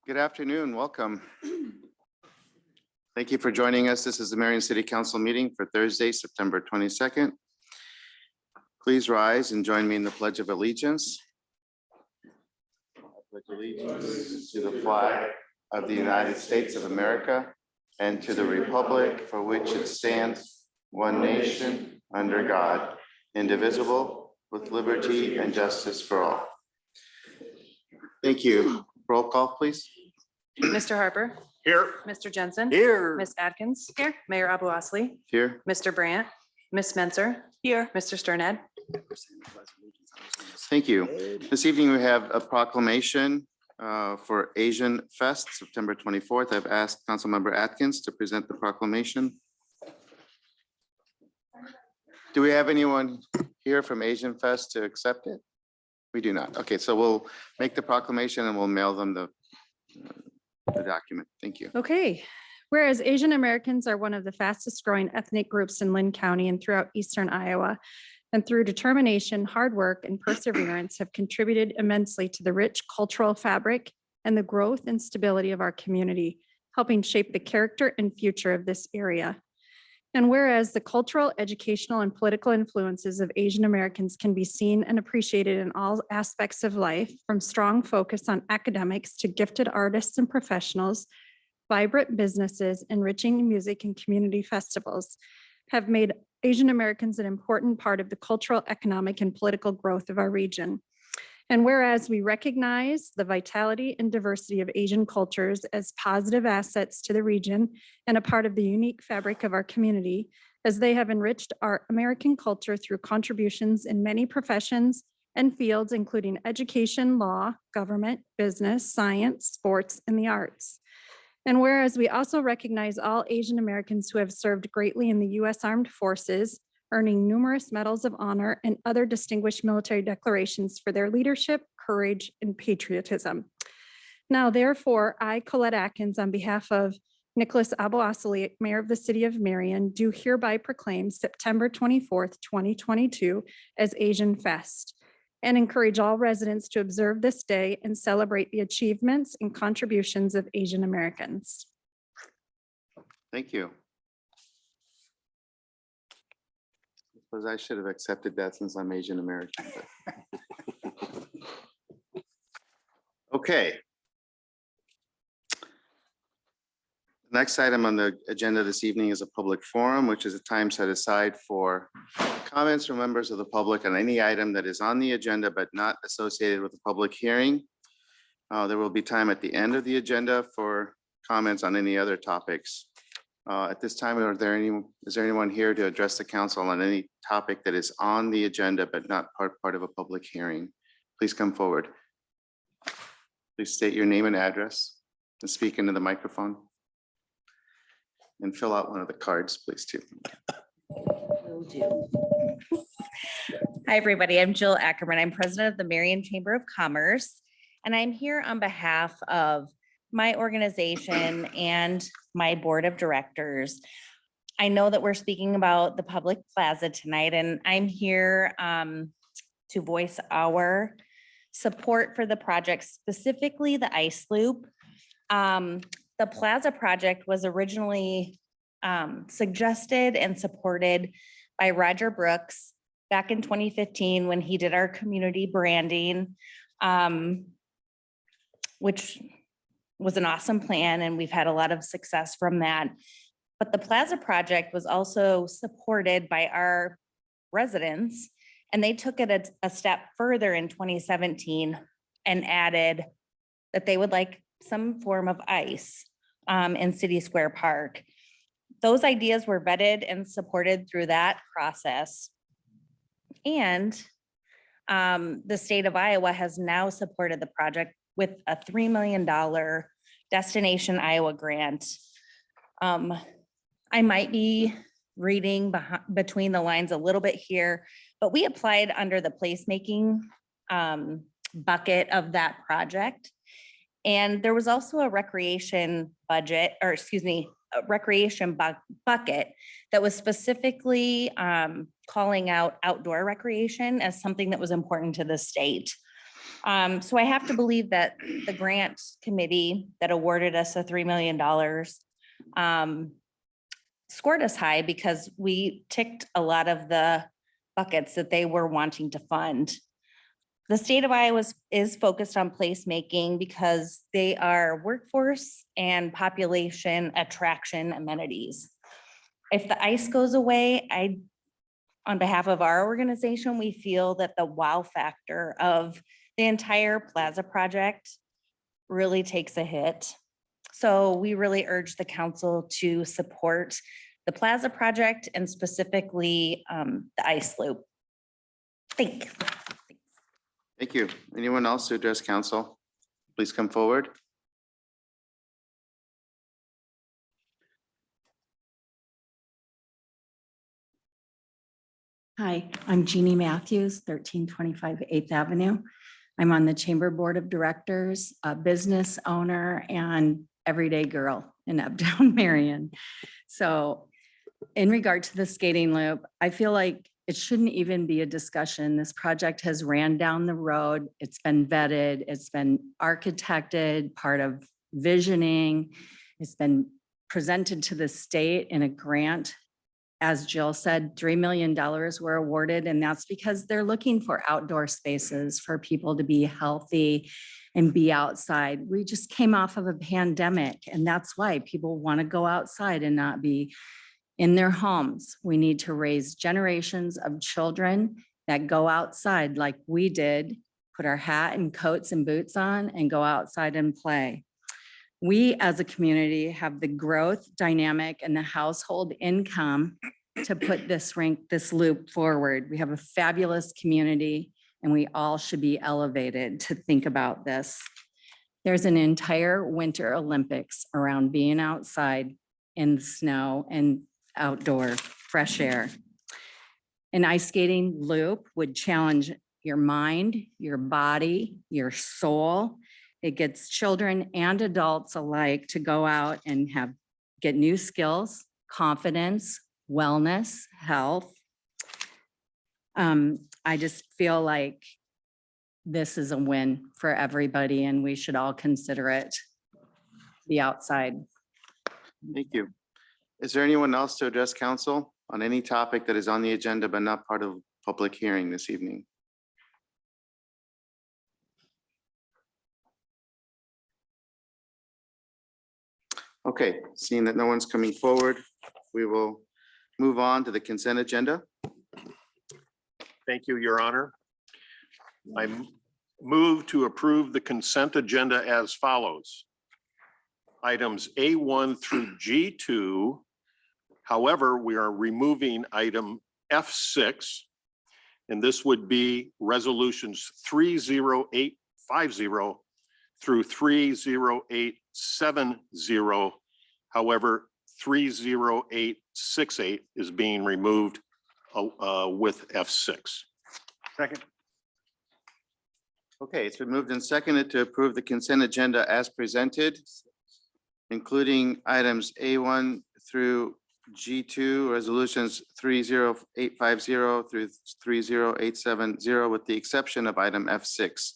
Good afternoon, welcome. Thank you for joining us. This is the Marion City Council meeting for Thursday, September 22nd. Please rise and join me in the Pledge of Allegiance. I pledge allegiance to the flag of the United States of America and to the republic for which it stands, one nation, under God, indivisible, with liberty and justice for all. Thank you. Roll call, please. Mr. Harper. Here. Mr. Jensen. Here. Ms. Atkins. Here. Mayor Abu Osley. Here. Mr. Brandt. Ms. Menzer. Here. Mr. Sternad. Thank you. This evening we have a proclamation for Asian Fest, September 24th. I've asked Councilmember Atkins to present the proclamation. Do we have anyone here from Asian Fest to accept it? We do not. Okay, so we'll make the proclamation and we'll mail them the document. Thank you. Okay, whereas Asian Americans are one of the fastest growing ethnic groups in Lynn County and throughout eastern Iowa, and through determination, hard work, and perseverance have contributed immensely to the rich cultural fabric and the growth and stability of our community, helping shape the character and future of this area. And whereas the cultural, educational, and political influences of Asian Americans can be seen and appreciated in all aspects of life, from strong focus on academics to gifted artists and professionals, vibrant businesses, enriching music and community festivals have made Asian Americans an important part of the cultural, economic, and political growth of our region. And whereas we recognize the vitality and diversity of Asian cultures as positive assets to the region and a part of the unique fabric of our community, as they have enriched our American culture through contributions in many professions and fields, including education, law, government, business, science, sports, and the arts. And whereas we also recognize all Asian Americans who have served greatly in the U.S. Armed Forces, earning numerous medals of honor and other distinguished military declarations for their leadership, courage, and patriotism. Now, therefore, I, Colette Atkins, on behalf of Nicholas Abu Osley, Mayor of the City of Marion, do hereby proclaim September 24th, 2022 as Asian Fest, and encourage all residents to observe this day and celebrate the achievements and contributions of Asian Americans. Thank you. I suppose I should have accepted that since I'm Asian American. Okay. The next item on the agenda this evening is a public forum, which is a time set aside for comments from members of the public on any item that is on the agenda but not associated with a public hearing. There will be time at the end of the agenda for comments on any other topics. At this time, is there anyone here to address the council on any topic that is on the agenda but not part of a public hearing? Please come forward. Please state your name and address and speak into the microphone. And fill out one of the cards, please, too. Will do. Hi, everybody. I'm Jill Ackerman. I'm president of the Marion Chamber of Commerce, and I'm here on behalf of my organization and my board of directors. I know that we're speaking about the public plaza tonight, and I'm here to voice our support for the project, specifically the ice loop. The plaza project was originally suggested and supported by Roger Brooks back in 2015 when he did our community branding, which was an awesome plan, and we've had a lot of success from that. But the plaza project was also supported by our residents, and they took it a step further in 2017 and added that they would like some form of ice in City Square Park. Those ideas were vetted and supported through that process. And the state of Iowa has now supported the project with a $3 million Destination Iowa grant. I might be reading between the lines a little bit here, but we applied under the placemaking bucket of that project. And there was also a recreation budget, or excuse me, a recreation bucket that was specifically calling out outdoor recreation as something that was important to the state. So I have to believe that the grant committee that awarded us a $3 million scored us high because we ticked a lot of the buckets that they were wanting to fund. The state of Iowa is focused on placemaking because they are workforce and population attraction amenities. If the ice goes away, on behalf of our organization, we feel that the wow factor of the entire plaza project really takes a hit. So we really urge the council to support the plaza project and specifically the ice loop. Thank you. Anyone else to address council? Please come forward. Hi, I'm Jeannie Matthews, 1325 8th Avenue. I'm on the Chamber Board of Directors, a business owner and everyday girl in Uptown Marion. So in regard to the skating loop, I feel like it shouldn't even be a discussion. This project has ran down the road. It's been vetted. It's been architected, part of visioning. It's been presented to the state in a grant. As Jill said, $3 million were awarded, and that's because they're looking for outdoor spaces for people to be healthy and be outside. We just came off of a pandemic, and that's why people want to go outside and not be in their homes. We need to raise generations of children that go outside like we did, put our hat and coats and boots on and go outside and play. We as a community have the growth dynamic and the household income to put this loop forward. We have a fabulous community and we all should be elevated to think about this. There's an entire Winter Olympics around being outside in the snow and outdoor fresh air. An ice skating loop would challenge your mind, your body, your soul. It gets children and adults alike to go out and get new skills, confidence, wellness, health. I just feel like this is a win for everybody and we should all consider it. Be outside. Thank you. Is there anyone else to address council on any topic that is on the agenda but not part of public hearing this evening? Okay, seeing that no one's coming forward, we will move on to the consent agenda. Thank you, Your Honor. I move to approve the consent agenda as follows. Items A1 through G2. However, we are removing item F6, and this would be resolutions 30850 through 30870. However, 30868 is being removed with F6. Second. Okay, it's been moved and seconded to approve the consent agenda as presented, including items A1 through G2, resolutions 30850 through 30870, with the exception of item F6,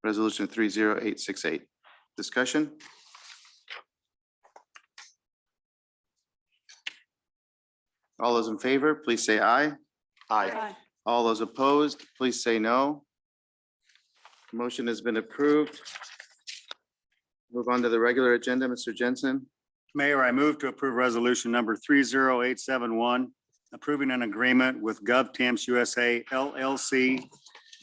resolution 30868. Discussion? All those in favor, please say aye. Aye. All those opposed, please say no. Motion has been approved. Move on to the regular agenda, Mr. Jensen. Mayor, I move to approve resolution number 30871, approving an agreement with GovTemps USA LLC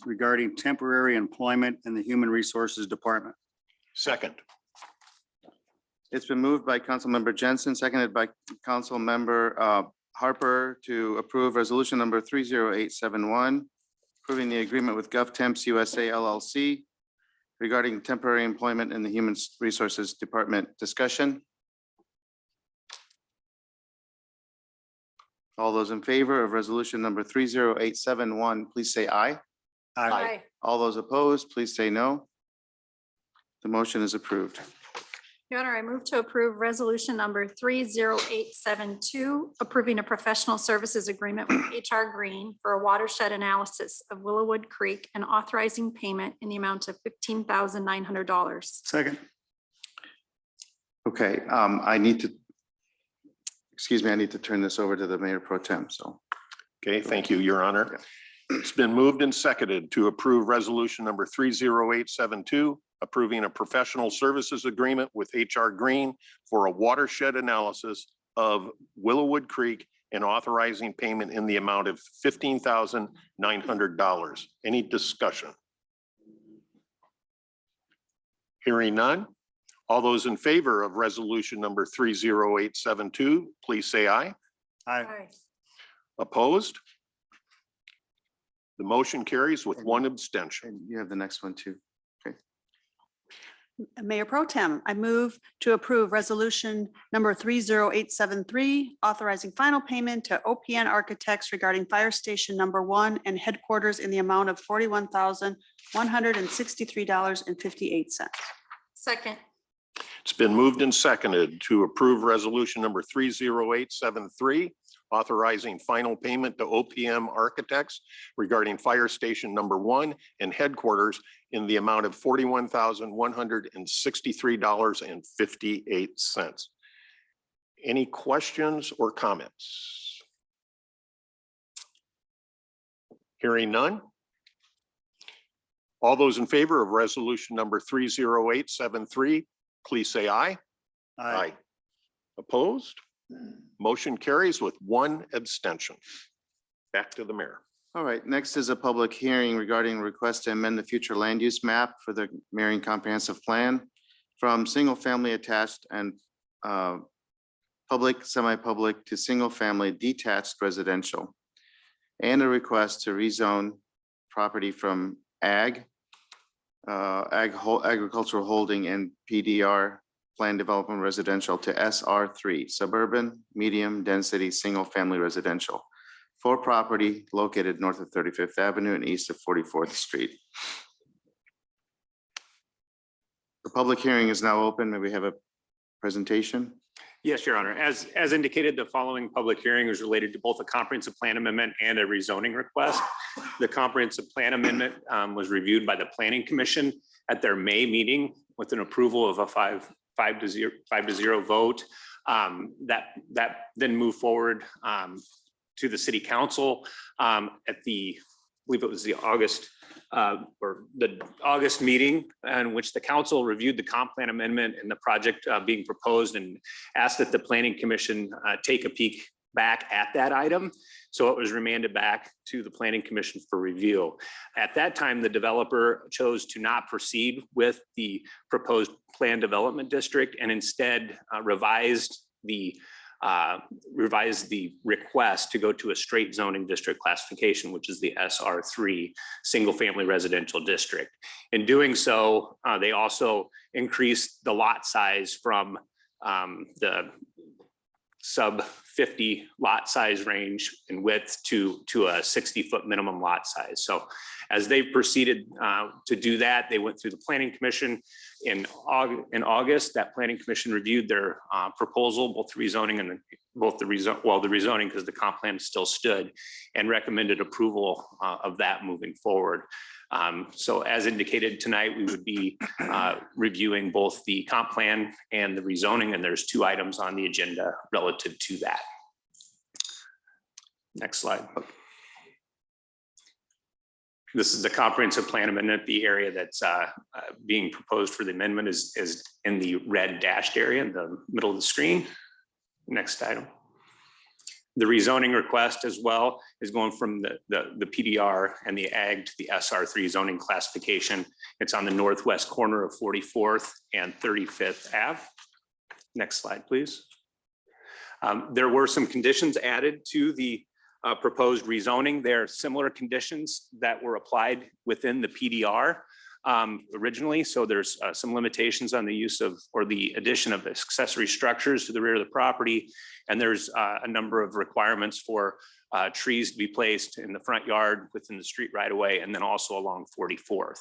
regarding temporary employment in the Human Resources Department. Second. It's been moved by Councilmember Jensen, seconded by Councilmember Harper to approve resolution number 30871, approving the agreement with GovTemps USA LLC regarding temporary employment in the Human Resources Department. Discussion? All those in favor of resolution number 30871, please say aye. Aye. All those opposed, please say no. The motion is approved. Your Honor, I move to approve resolution number 30872, approving a professional services agreement with HR Green for a watershed analysis of Willowwood Creek and authorizing payment in the amount of $15,900. Second. Okay, I need to, excuse me, I need to turn this over to the Mayor Pro Tem, so. Okay, thank you, Your Honor. It's been moved and seconded to approve resolution number 30872, approving a professional services agreement with HR Green for a watershed analysis of Willowwood Creek and authorizing payment in the amount of $15,900. Any discussion? Hearing none. All those in favor of resolution number 30872, please say aye. Aye. Opposed? The motion carries with one abstention. And you have the next one too. Mayor Pro Tem, I move to approve resolution number 30873, authorizing final payment to OPN Architects regarding Fire Station Number 1 and headquarters in the amount of $41,163.58. Second. It's been moved and seconded to approve resolution number 30873, authorizing final payment to OPM Architects regarding Fire Station Number 1 and headquarters in the amount of $41,163.58. Any questions or comments? Hearing none. All those in favor of resolution number 30873, please say aye. Aye. Opposed? Motion carries with one abstention. Back to the mayor. All right, next is a public hearing regarding request to amend the future land use map for the Marion Comprehensive Plan from single-family attached and public, semi-public to single-family detached residential, and a request to rezone property from agricultural holding and PDR plan development residential to SR3 suburban medium density single family residential for property located north of 35th Avenue and east of 44th Street. The public hearing is now open. May we have a presentation? Yes, Your Honor. As indicated, the following public hearing is related to both a comprehensive plan amendment and a rezoning request. The comprehensive plan amendment was reviewed by the Planning Commission at their May meeting with an approval of a 5-0 vote. That then moved forward to the City Council at the, I believe it was the August meeting, in which the council reviewed the comp plan amendment and the project being proposed and asked that the Planning Commission take a peek back at that item. So it was remanded back to the Planning Commission for review. At that time, the developer chose to not proceed with the proposed plan development district and instead revised the request to go to a straight zoning district classification, which is the SR3 single family residential district. In doing so, they also increased the lot size from the sub 50 lot size range in width to a 60-foot minimum lot size. So as they proceeded to do that, they went through the Planning Commission in August. That Planning Commission reviewed their proposal, both rezoning and the rezoning because the comp plan still stood, and recommended approval of that moving forward. So as indicated tonight, we would be reviewing both the comp plan and the rezoning, and there's two items on the agenda relative to that. Next slide. This is the comprehensive plan amendment. The area that's being proposed for the amendment is in the red dashed area in the middle of the screen. Next item. The rezoning request as well is going from the PDR and the ag to the SR3 zoning classification. It's on the northwest corner of 44th and 35th Ave. Next slide, please. There were some conditions added to the proposed rezoning. There are similar conditions that were applied within the PDR originally. So there's some limitations on the use of or the addition of accessory structures to the rear of the property. And there's a number of requirements for trees to be placed in the front yard within the street right away, and then also along 44th.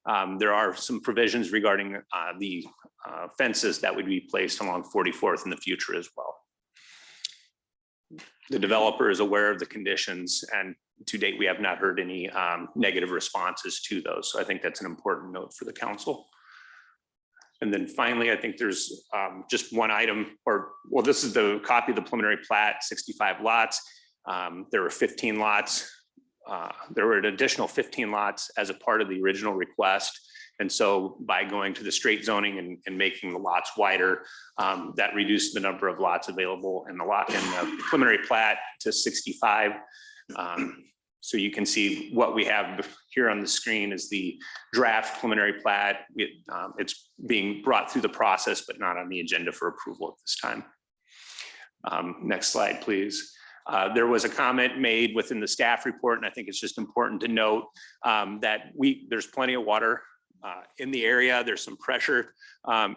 There are some provisions regarding the fences that would be placed along 44th in the future as well. The developer is aware of the conditions, and to date, we have not heard any negative responses to those. So I think that's an important note for the council. And then finally, I think there's just one item, well, this is the copy of the preliminary plat, 65 lots. There were 15 lots. There were an additional 15 lots as a part of the original request. And so by going to the straight zoning and making the lots wider, that reduced the number of lots available in the preliminary plat to 65. So you can see what we have here on the screen is the draft preliminary plat. It's being brought through the process, but not on the agenda for approval at this time. Next slide, please. There was a comment made within the staff report, and I think it's just important to note that there's plenty of water in the area. There's some pressure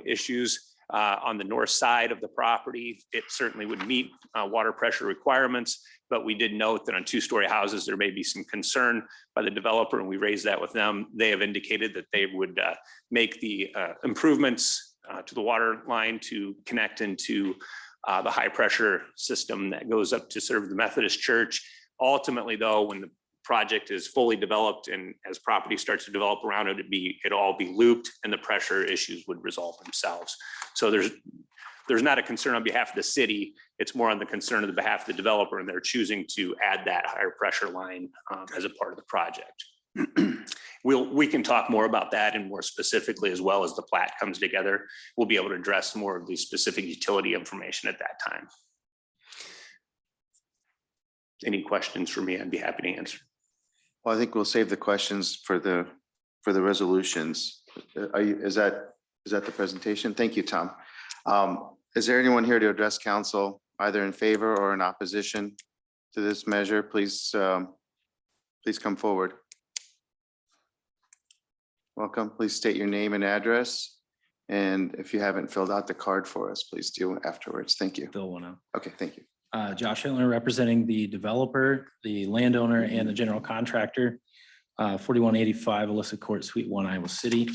issues on the north side of the property. It certainly would meet water pressure requirements, but we did note that on two-story houses, there may be some concern by the developer, and we raised that with them. They have indicated that they would make the improvements to the water line to connect into the high pressure system that goes up to serve the Methodist Church. Ultimately, though, when the project is fully developed and as property starts to develop around it, it'd all be looped and the pressure issues would resolve themselves. So there's not a concern on behalf of the city. It's more on the concern of the behalf of the developer, and they're choosing to add that higher pressure line as a part of the project. We can talk more about that and more specifically as well as the plat comes together. We'll be able to address more of the specific utility information at that time. Any questions for me? I'd be happy to answer. Well, I think we'll save the questions for the resolutions. Is that the presentation? Thank you, Tom. Is there anyone here to address council either in favor or in opposition to this measure? Please come forward. Welcome. Please state your name and address. And if you haven't filled out the card for us, please do afterwards. Thank you. Fill one out. Okay, thank you. Josh Hitler representing the developer, the landowner, and the general contractor. 4185 Alyssa Court, Suite 1, Iowa City.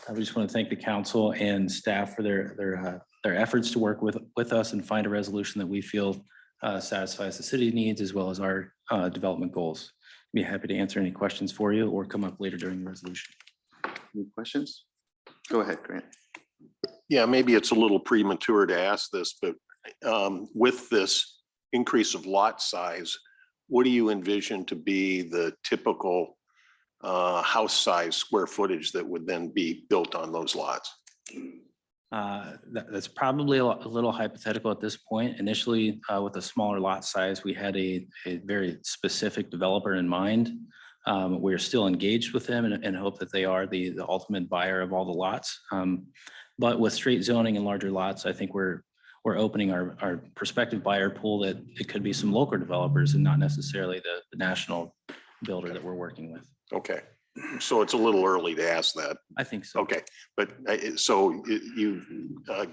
I just want to thank the council and staff for their efforts to work with us and find a resolution that we feel satisfies the city needs as well as our development goals. Be happy to answer any questions for you or come up later during the resolution. Any questions? Go ahead, Grant. Yeah, maybe it's a little premature to ask this, but with this increase of lot size, what do you envision to be the typical house size square footage that would then be built on those lots? That's probably a little hypothetical at this point. Initially, with a smaller lot size, we had a very specific developer in mind. We're still engaged with them and hope that they are the ultimate buyer of all the lots. But with straight zoning and larger lots, I think we're opening our prospective buyer pool that it could be some local developers and not necessarily the national builder that we're working with. Okay, so it's a little early to ask that. I think so. Okay, but so you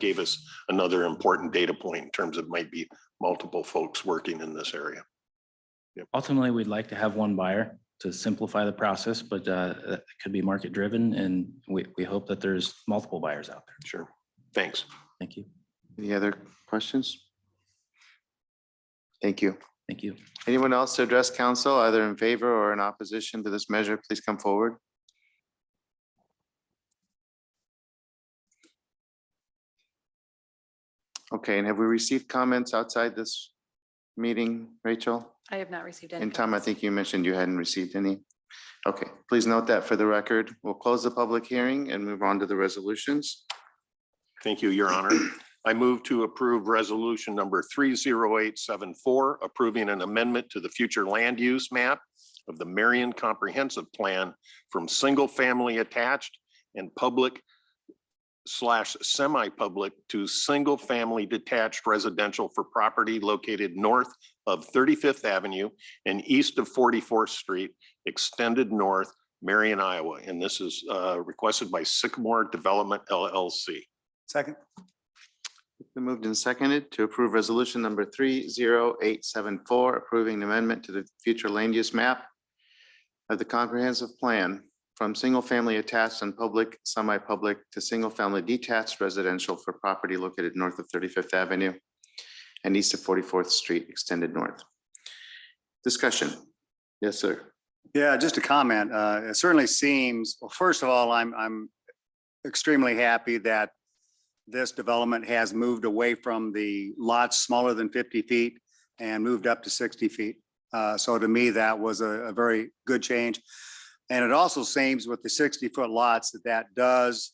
gave us another important data point in terms of might be multiple folks working in this area. Yep. Ultimately, we'd like to have one buyer to simplify the process, but it could be market driven, and we hope that there's multiple buyers out there. Sure. Thanks. Thank you. Any other questions? Thank you. Thank you. Anyone else to address council either in favor or in opposition to this measure? Please come forward. Okay, and have we received comments outside this meeting, Rachel? I have not received any. And Tom, I think you mentioned you hadn't received any. Okay, please note that for the record. We'll close the public hearing and move on to the resolutions. Thank you, Your Honor. I move to approve resolution number 30874, approving an amendment to the future land use map of the Marion Comprehensive Plan from single family attached and public / semi-public to single family detached residential for property located north of 35th Avenue and east of 44th Street, extended north, Marion, Iowa. And this is requested by Sycamore Development LLC. Second. It's been moved and seconded to approve resolution number 30874, approving an amendment to the future land use map of the comprehensive plan from single-family attached and public, semi-public to single-family detached residential for property located north of 35th Avenue and east of 44th Street, extended north. Discussion. Yes, sir. Yeah, just a comment. It certainly seems, well, first of all, I'm extremely happy that this development has moved away from the lots smaller than 50 feet and moved up to 60 feet. So to me, that was a very good change. And it also seems with the 60-foot lots that does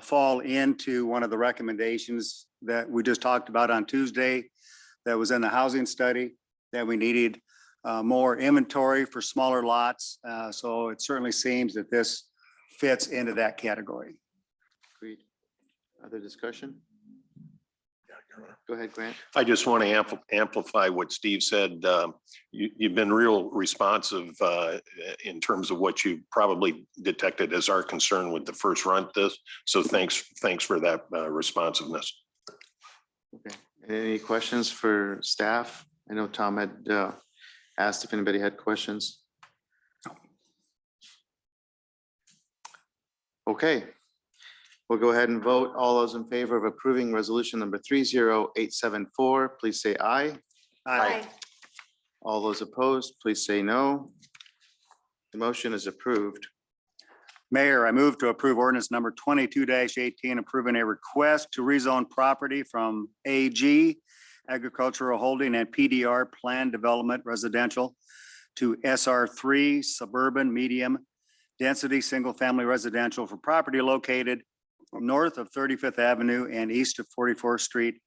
fall into one of the recommendations that we just talked about on Tuesday that was in the housing study, that we needed more inventory for smaller lots. So it certainly seems that this fits into that category. Agreed. Other discussion? Go ahead, Grant. I just want to amplify what Steve said. You've been real responsive in terms of what you probably detected as our concern with the first run at this. So thanks for that responsiveness. Okay. Any questions for staff? I know Tom had asked if anybody had questions. Okay. We'll go ahead and vote. All those in favor of approving resolution number 30874, please say aye. Aye. All those opposed, please say no. The motion is approved. Mayor, I move to approve ordinance number 22-18, approving a request to rezone property from AG Agricultural Holding and PDR Planned Development Residential to SR3 Suburban Medium Density Single Family Residential for property located north of 35th Avenue and east of 44th Street,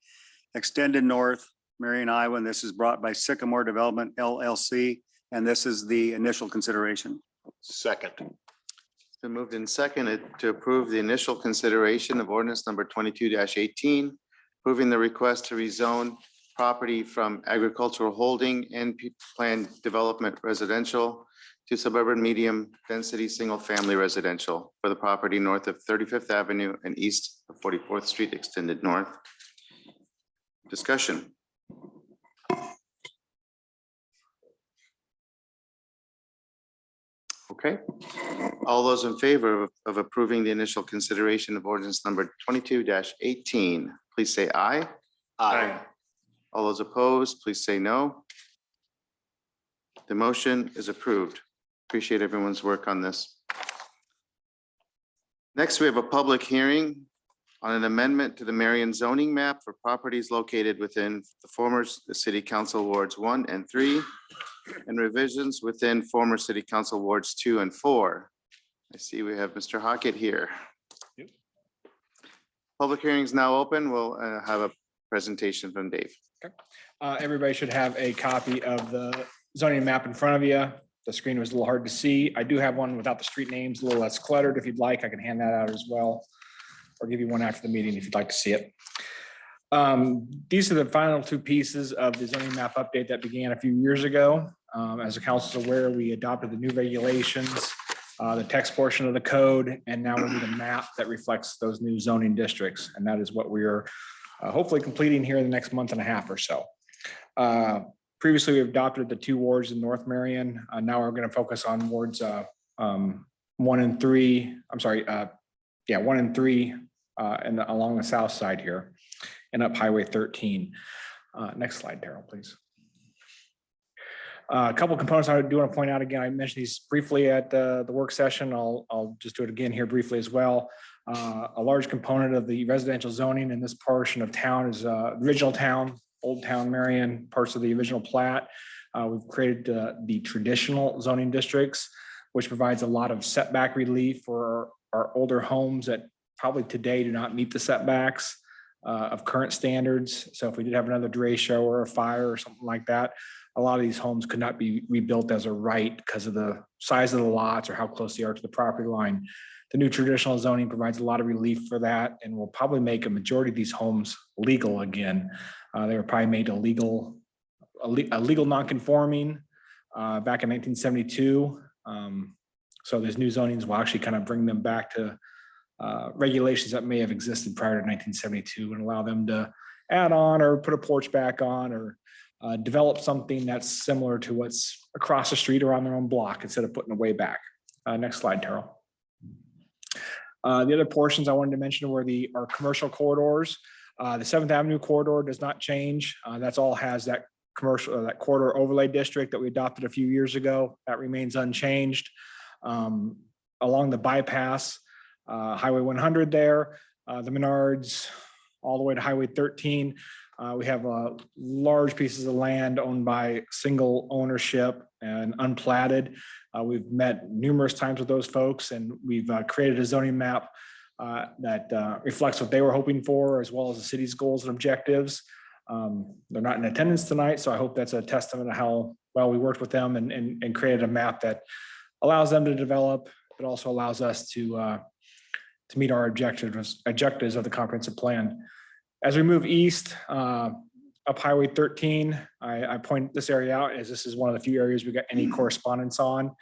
extended north, Marion, Iowa. And this is brought by Sycamore Development LLC. And this is the initial consideration. Second. It's been moved and seconded to approve the initial consideration of ordinance number 22-18, approving the request to rezone property from agricultural holding and planned development residential to suburban medium density single family residential for the property north of 35th Avenue and east of 44th Street, extended north. Discussion. Okay. All those in favor of approving the initial consideration of ordinance number 22-18, please say aye. Aye. All those opposed, please say no. The motion is approved. Appreciate everyone's work on this. Next, we have a public hearing on an amendment to the Marion zoning map for properties located within the former City Council Wards 1 and 3 and revisions within former City Council Wards 2 and 4. I see we have Mr. Hockett here. Yep. Public hearing is now open. We'll have a presentation from Dave. Everybody should have a copy of the zoning map in front of you. The screen was a little hard to see. I do have one without the street names, a little less cluttered. If you'd like, I can hand that out as well, or give you one after the meeting if you'd like to see it. These are the final two pieces of the zoning map update that began a few years ago. As the council is aware, we adopted the new regulations, the text portion of the code, and now we need a map that reflects those new zoning districts. And that is what we are hopefully completing here in the next month and a half or so. Previously, we've adopted the 2 wards in North Marion. Now we're going to focus on wards 1 and 3. I'm sorry, 1 and 3 and along the south side here and up Highway 13. Next slide, Daryl, please. A couple components I do want to point out again. I mentioned these briefly at the work session. I'll just do it again here briefly as well. A large component of the residential zoning in this portion of town is original town, Old Town Marion, parts of the original Plat. We've created the traditional zoning districts, which provides a lot of setback relief for our older homes that probably today do not meet the setbacks of current standards. So if we did have another derecho or a fire or something like that, a lot of these homes could not be rebuilt as a right because of the size of the lots or how close they are to the property line. The new traditional zoning provides a lot of relief for that and will probably make a majority of these homes legal again. They were probably made a legal non-conforming back in 1972. So these new zonings will actually kind of bring them back to regulations that may have existed prior to 1972 and allow them to add on or put a porch back on or develop something that's similar to what's across the street or on their own block instead of putting it way back. Next slide, Terrell. The other portions I wanted to mention were our commercial corridors. The 7th Avenue corridor does not change. That's all has that commercial, that corridor overlay district that we adopted a few years ago. That remains unchanged. Along the bypass, Highway 100 there, the Menards, all the way to Highway 13. We have large pieces of land owned by single ownership and unplatted. We've met numerous times with those folks, and we've created a zoning map that reflects what they were hoping for, as well as the city's goals and objectives. They're not in attendance tonight, so I hope that's a testament of how well we worked with them and created a map that allows them to develop, but also allows us to meet our objectives of the comprehensive plan. As we move east, up Highway 13, I point this area out as this is one of the few areas we got any correspondence on.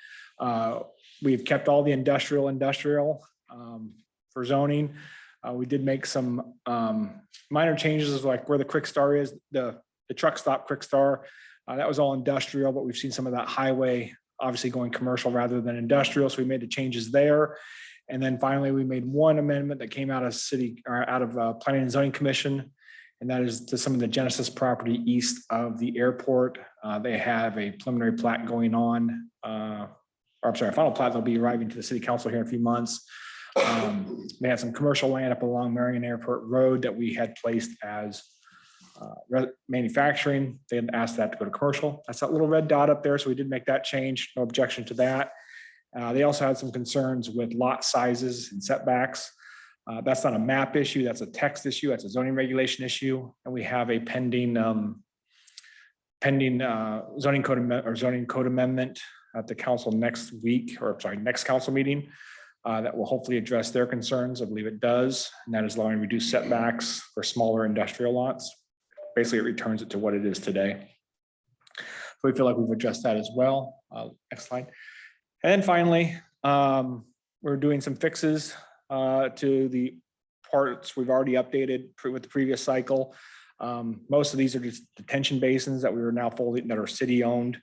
We've kept all the industrial for zoning. We did make some minor changes, like where the Quick Star is, the truck stop Quick Star. That was all industrial, but we've seen some of that highway obviously going commercial rather than industrial. So we made the changes there. And then finally, we made one amendment that came out of Planning and Zoning Commission, and that is to some of the Genesis property east of the airport. They have a preliminary plat going on, or I'm sorry, a final plat that'll be arriving to the city council here in a few months. They had some commercial land up along Marion Airport Road that we had placed as manufacturing. They had asked that to go to commercial. That's that little red dot up there. So we did make that change. No objection to that. They also had some concerns with lot sizes and setbacks. That's not a map issue. That's a text issue. That's a zoning regulation issue. And we have a pending zoning code amendment at the council next week, or sorry, next council meeting that will hopefully address their concerns. I believe it does. And that is allowing reduced setbacks for smaller industrial lots. Basically, it returns it to what it is today. So we feel like we've addressed that as well. Next slide. And then finally, we're doing some fixes to the parts we've already updated with the previous cycle. Most of these are just detention basins that we are now folding that are city owned.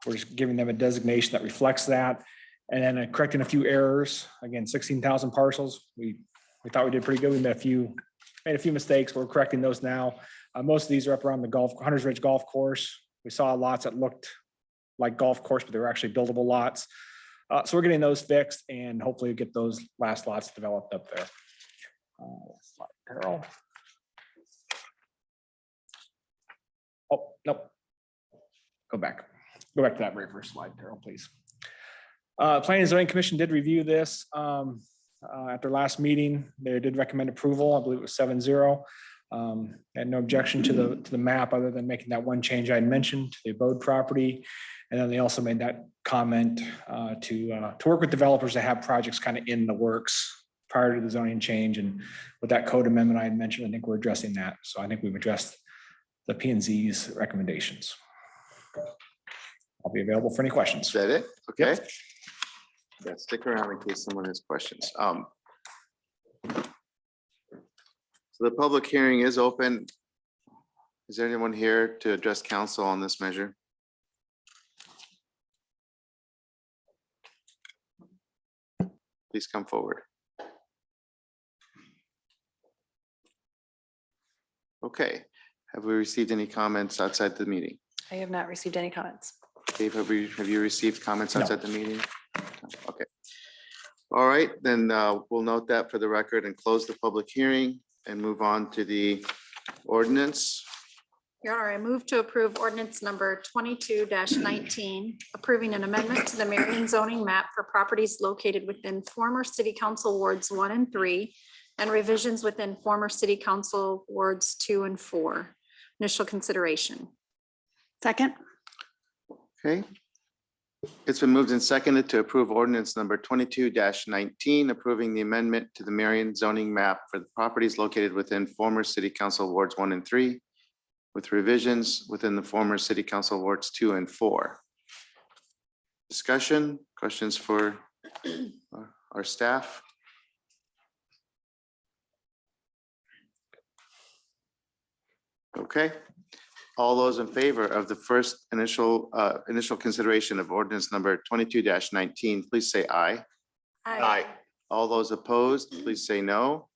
We're just giving them a designation that reflects that. And then correcting a few errors. Again, 16,000 parcels. We thought we did pretty good. We made a few mistakes. We're correcting those now. Most of these are up around the Hunters Ridge Golf Course. We saw lots that looked like golf course, but they were actually buildable lots. So we're getting those fixed and hopefully get those last lots developed up there. Carol. Oh, nope. Go back to that very first slide, Carol, please. Planning and Zoning Commission did review this at their last meeting. They did recommend approval. I believe it was 7-0. And no objection to the map other than making that one change I had mentioned to the abode property. And then they also made that comment to work with developers to have projects kind of in the works prior to the zoning change. And with that code amendment I had mentioned, I think we're addressing that. So I think we've addressed the P&Z's recommendations. I'll be available for any questions. Is that it? Okay. Yep. Yeah, stick around in case someone has questions. So the public hearing is open. Is there anyone here to address council on this measure? Please come forward. Okay, have we received any comments outside the meeting? I have not received any comments. Dave, have you received comments No. outside the meeting? Okay. All right, then we'll note that for the record and close the public hearing and move on to the ordinance. Your Honor, I move to approve ordinance number 22-19, approving an amendment to the Marion zoning map for properties located within former city council wards 1 and 3 and revisions within former city council wards 2 and 4. Initial consideration. Second. Okay. It's been moved and seconded to approve ordinance number 22-19, approving the amendment to the Marion zoning map for the properties located within former city council wards 1 and 3 with revisions within the former city council wards 2 and 4. Discussion, questions for our staff? Okay, All those in favor of the first initial consideration of ordinance number 22-19, please say aye. Aye. All those opposed, please say no.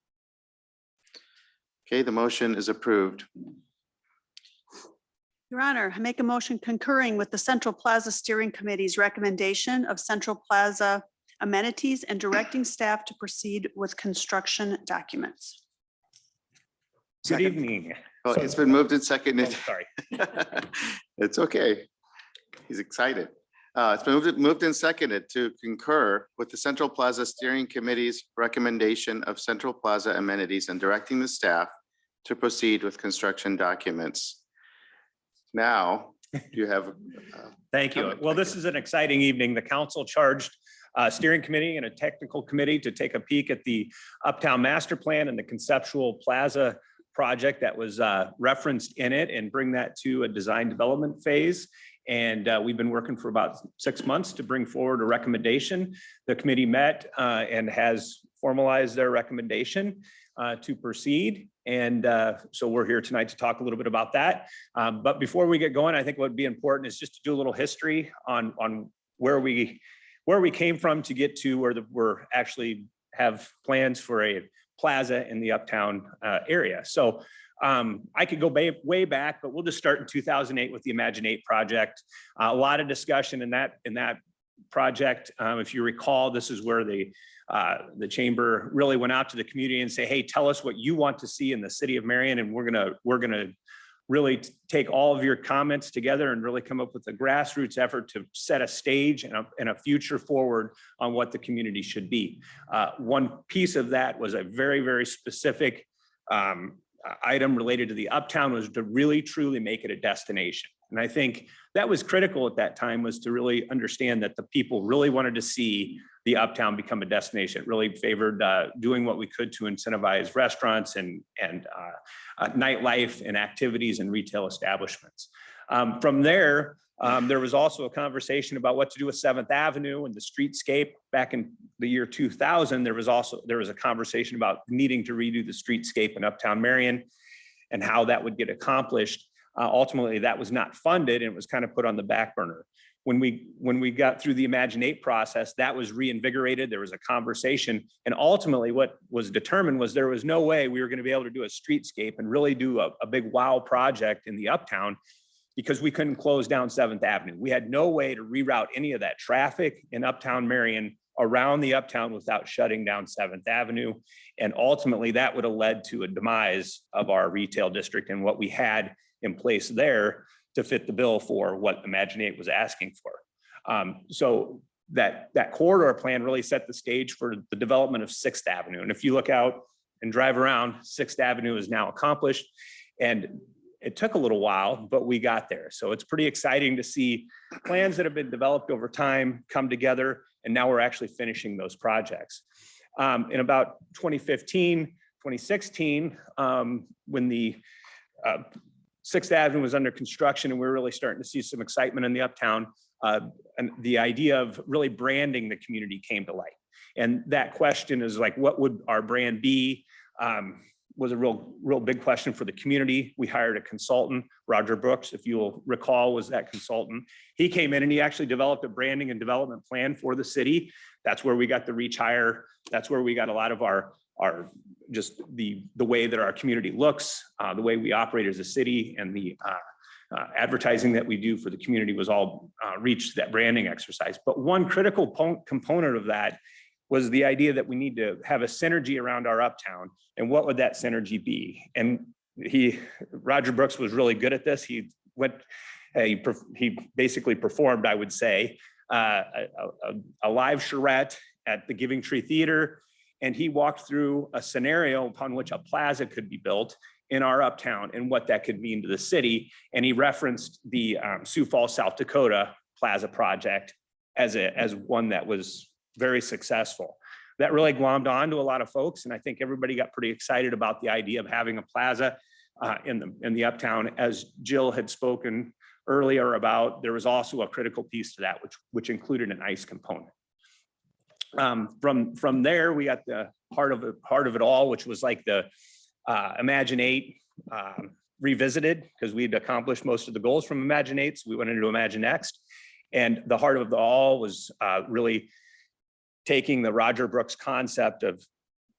Okay, the motion is approved. Your Honor, I make a motion concurring with the Central Plaza Steering Committee's recommendation of Central Plaza amenities and directing staff to proceed with construction documents. Good Second. evening. Oh, it's been moved and seconded. Oh, sorry. It's okay. He's excited. It's been moved and seconded to concur with the Central Plaza Steering Committee's recommendation of Central Plaza amenities and directing the staff to proceed with construction documents. Now, you have. Thank you. Well, this is an exciting evening. The council charged steering committee and a technical committee to take a peek at the Uptown Master Plan and the conceptual plaza project that was referenced in it and bring that to a design development phase. And we've been working for about 6 months to bring forward a recommendation. The committee met and has formalized their recommendation to proceed. And so we're here tonight to talk a little bit about that. But before we get going, I think what would be important is just to do a little history on where we came from to get to where we're actually have plans for a plaza in the Uptown area. So I could go way back, but we'll just start in 2008 with the Imagine 8 project. A lot of discussion in that project. If you recall, this is where the chamber really went out to the community and say, hey, tell us what you want to see in the city of Marion. And we're gonna really take all of your comments together and really come up with a grassroots effort to set a stage and a future forward on what the community should be. One piece of that was a very, very specific item related to the Uptown, was to really truly make it a destination. And I think that was critical at that time, was to really understand that the people really wanted to see the Uptown become a destination. It really favored doing what we could to incentivize restaurants and nightlife and activities and retail establishments. From there, there was also a conversation about what to do with 7th Avenue and the streetscape. Back in the year 2000, there was a conversation about needing to redo the streetscape in Uptown Marion and how that would get accomplished. Ultimately, that was not funded and it was kind of put on the back burner. When we got through the Imagine 8 process, that was reinvigorated. There was a conversation, and ultimately what was determined was there was no way we were going to be able to do a streetscape and really do a big wow project in the Uptown, because we couldn't close down 7th Avenue. We had no way to reroute any of that traffic in Uptown Marion around the Uptown without shutting down 7th Avenue. And ultimately that would have led to a demise of our retail district and what we had in place there to fit the bill for what Imagine 8 was asking for. So that corridor plan really set the stage for the development of 6th Avenue. And if you look out and drive around, 6th Avenue is now accomplished. And it took a little while, but we got there. So it's pretty exciting to see plans that have been developed over time come together. And now we're actually finishing those projects. In about 2015, 2016, when the 6th Avenue was under construction and we were really starting to see some excitement in the Uptown, and the idea of really branding the community came to light. And that question is like, what would our brand be? Was a real big question for the community. We hired a consultant, Roger Brooks, if you'll recall, was that consultant. He came in and he actually developed a branding and development plan for the city. That's where we got the reach higher. That's where we got a lot of our just the way that our community looks, the way we operate as a city, and the advertising that we do for the community was all reached that branding exercise. But one critical component of that was the idea that we need to have a synergy around our Uptown. And what would that synergy be? And Roger Brooks was really good at this. He basically performed, I would say, a live charrette at the Giving Tree Theater. And he walked through a scenario upon which a plaza could be built in our Uptown and what that could mean to the city. And he referenced the Sioux Falls, South Dakota Plaza project as one that was very successful. That really glommed on to a lot of folks. And I think everybody got pretty excited about the idea of having a plaza in the Uptown. As Jill had spoken earlier about, there was also a critical piece to that, which included an ice component. From there, we got the heart of it all, which was like the Imagine 8 revisited because we'd accomplished most of the goals from Imagine so we went into Imagine Next. And the heart of the all was really taking the Roger Brooks concept of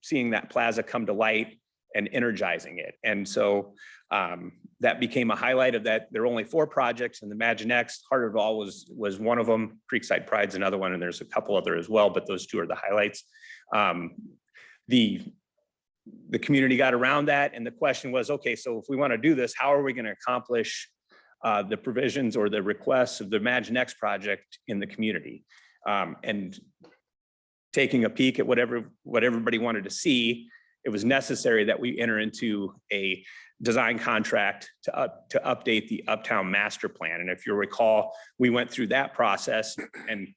seeing that plaza come to light and energizing it. And so that became a highlight of that. There are only 4 projects, and the Imagine Next, heart of it all was one of them. Creekside Pride's another one, and there's a couple other as well, but those 2 are the highlights. The community got around that, and the question was, okay, so if we want to do this, how are we going to accomplish the provisions or the requests of the Imagine Next project in the community? And taking a peek at what everybody wanted to see, it was necessary that we enter into a design contract to update the Uptown Master Plan. And if you recall, we went through that process, and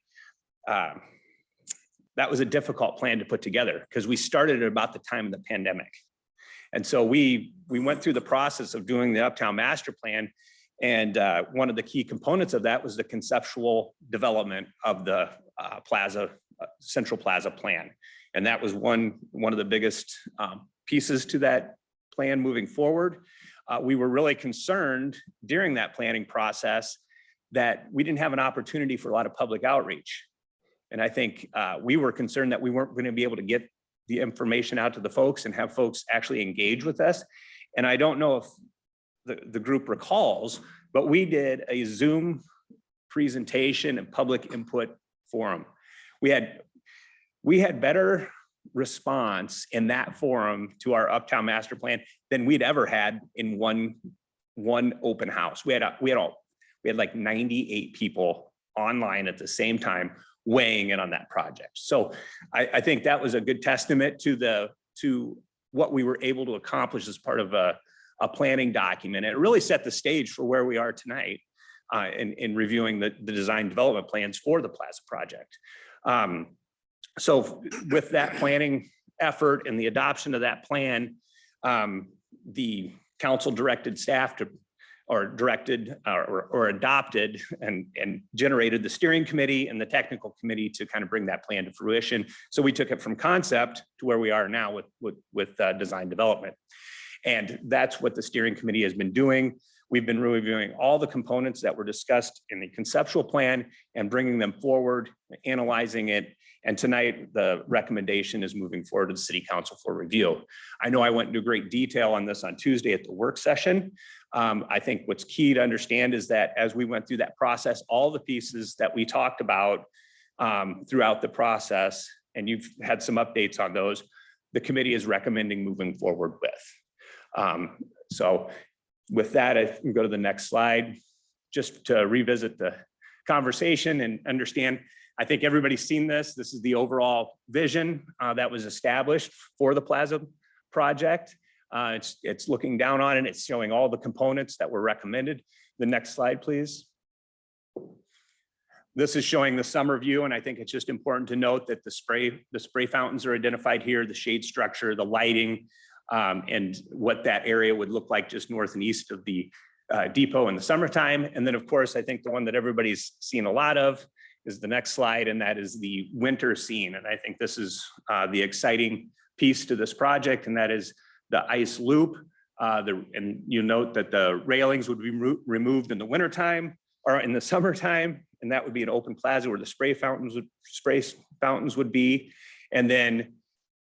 that was a difficult plan to put together because we started at about the time of the pandemic. And so we went through the process of doing the Uptown Master Plan. And one of the key components of that was the conceptual development of the Central Plaza plan. And that was one of the biggest pieces to that plan moving forward. We were really concerned during that planning process that we didn't have an opportunity for a lot of public outreach. And I think we were concerned that we weren't going to be able to get the information out to the folks and have folks actually engage with us. And I don't know if the group recalls, but we did a Zoom presentation and public input forum. We had better response in that forum to our Uptown Master Plan than we'd ever had in one open house. We had like 98 people online at the same time weighing in on that project. So I think that was a good testament to what we were able to accomplish as part of a planning document. It really set the stage for where we are tonight in reviewing the design development plans for the Plaza project. So with that planning effort and the adoption of that plan, the council directed staff to, or adopted and generated the steering committee and the technical committee to kind of bring that plan to fruition. So we took it from concept to where we are now with design development. And that's what the steering committee has been doing. We've been reviewing all the components that were discussed in the conceptual plan and bringing them forward, analyzing it. And tonight, the recommendation is moving forward to the city council for review. I know I went into great detail on this on Tuesday at the work session. I think what's key to understand is that as we went through that process, all the pieces that we talked about throughout the process, and you've had some updates on those, the committee is recommending moving forward with. So with that, I can go to the next slide, just to revisit the conversation and understand. I think everybody's seen this. This is the overall vision that was established for the Plaza project. It's looking down on it. It's showing all the components that were recommended. The next slide, please. This is showing the summer view, and I think it's just important to note that the spray fountains are identified here, the shade structure, the lighting, and what that area would look like just north and east of the depot in the summertime. And then, of course, I think the one that everybody's seen a lot of is the next slide, and that is the winter scene. And I think this is the exciting piece to this project, and that is the ice loop. And you note that the railings would be removed in the wintertime or in the summertime, and that would be an open plaza where the spray fountains would be. And then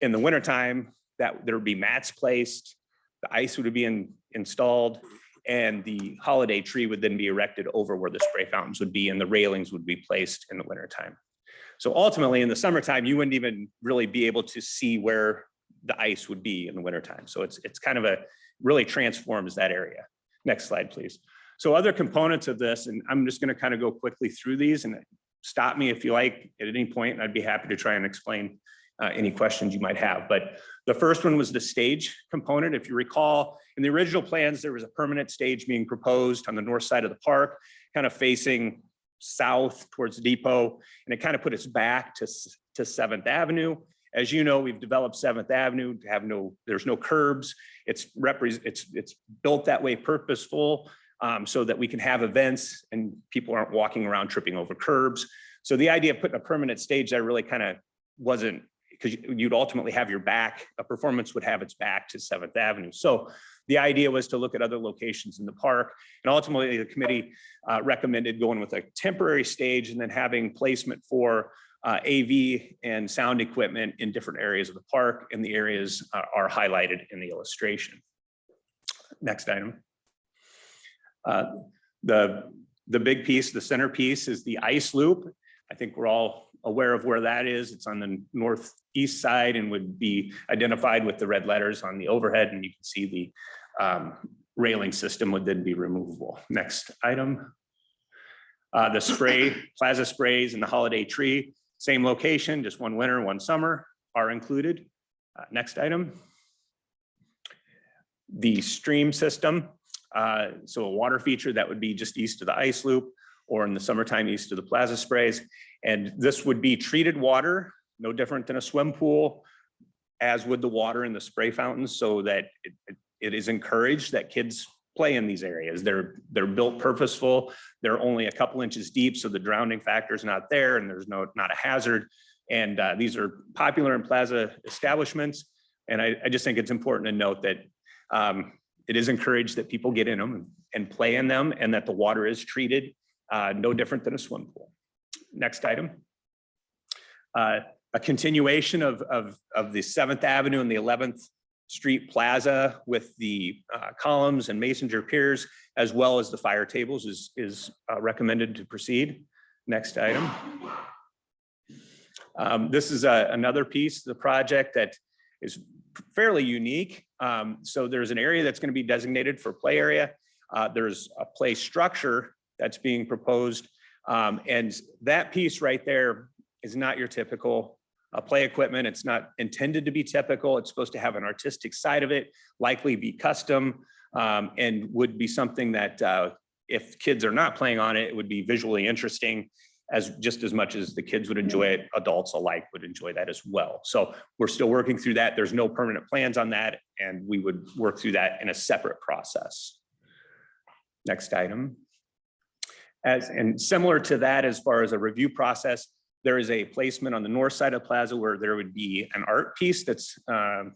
in the wintertime, that there would be mats placed, the ice would be installed, and the holiday tree would then be erected over where the spray fountains would be, and the railings would be placed in the wintertime. So ultimately, in the summertime, you wouldn't even really be able to see where the ice would be in the wintertime. So it's kind of really transforms that area. Next slide, please. So other components of this, and I'm just going to kind of go quickly through these, and stop me if you like at any point, and I'd be happy to try and explain any questions you might have. But the first one was the stage component. If you recall, in the original plans, there was a permanent stage being proposed on the north side of the park, kind of facing south towards the depot, and it kind of put us back to 7th Avenue. As you know, we've developed 7th Avenue to have there's no curbs. It's built that way purposeful so that we can have events and people aren't walking around tripping over curbs. So the idea of putting a permanent stage there really kind of wasn't, because you'd ultimately have your back, a performance would have its back to 7th Avenue. So the idea was to look at other locations in the park. And ultimately, the committee recommended going with a temporary stage and then having placement for AV and sound equipment in different areas of the park, and the areas are highlighted in the illustration. Next item. The big piece, the centerpiece, is the ice loop. I think we're all aware of where that is. It's on the northeast side and would be identified with the red letters on the overhead, and you can see the railing system would then be removable. Next item. The plaza sprays and the holiday tree, same location, just one winter, one summer are included. Next item. The stream system. So a water feature that would be just east of the ice loop, or in the summertime east of the plaza sprays. And this would be treated water, no different than a swim pool, as would the water in the spray fountains, so that it is encouraged that kids play in these areas. They're built purposeful. They're only a couple inches deep, so the drowning factor is not there, and there's not a hazard. And these are popular in plaza establishments. And I just think it's important to note that it is encouraged that people get in them and play in them, and that the water is treated no different than a swim pool. Next item. A continuation of the 7th Avenue and the 11th Street Plaza with the columns and masonry piers, as well as the fire tables, is recommended to proceed. Next item. This is another piece of the project that is fairly unique. So there's an area that's going to be designated for play area. There's a play structure that's being proposed. And that piece right there is not your typical play equipment. It's not intended to be typical. It's supposed to have an artistic side of it, likely be custom, and would be something that if kids are not playing on it, it would be visually interesting, as just as much as the kids would enjoy it, adults alike would enjoy that as well. So we're still working through that. There's no permanent plans on that, and we would work through that in a separate process. Next item. And similar to that, as far as a review process, there is a placement on the north side of the plaza where there would be an art piece that's an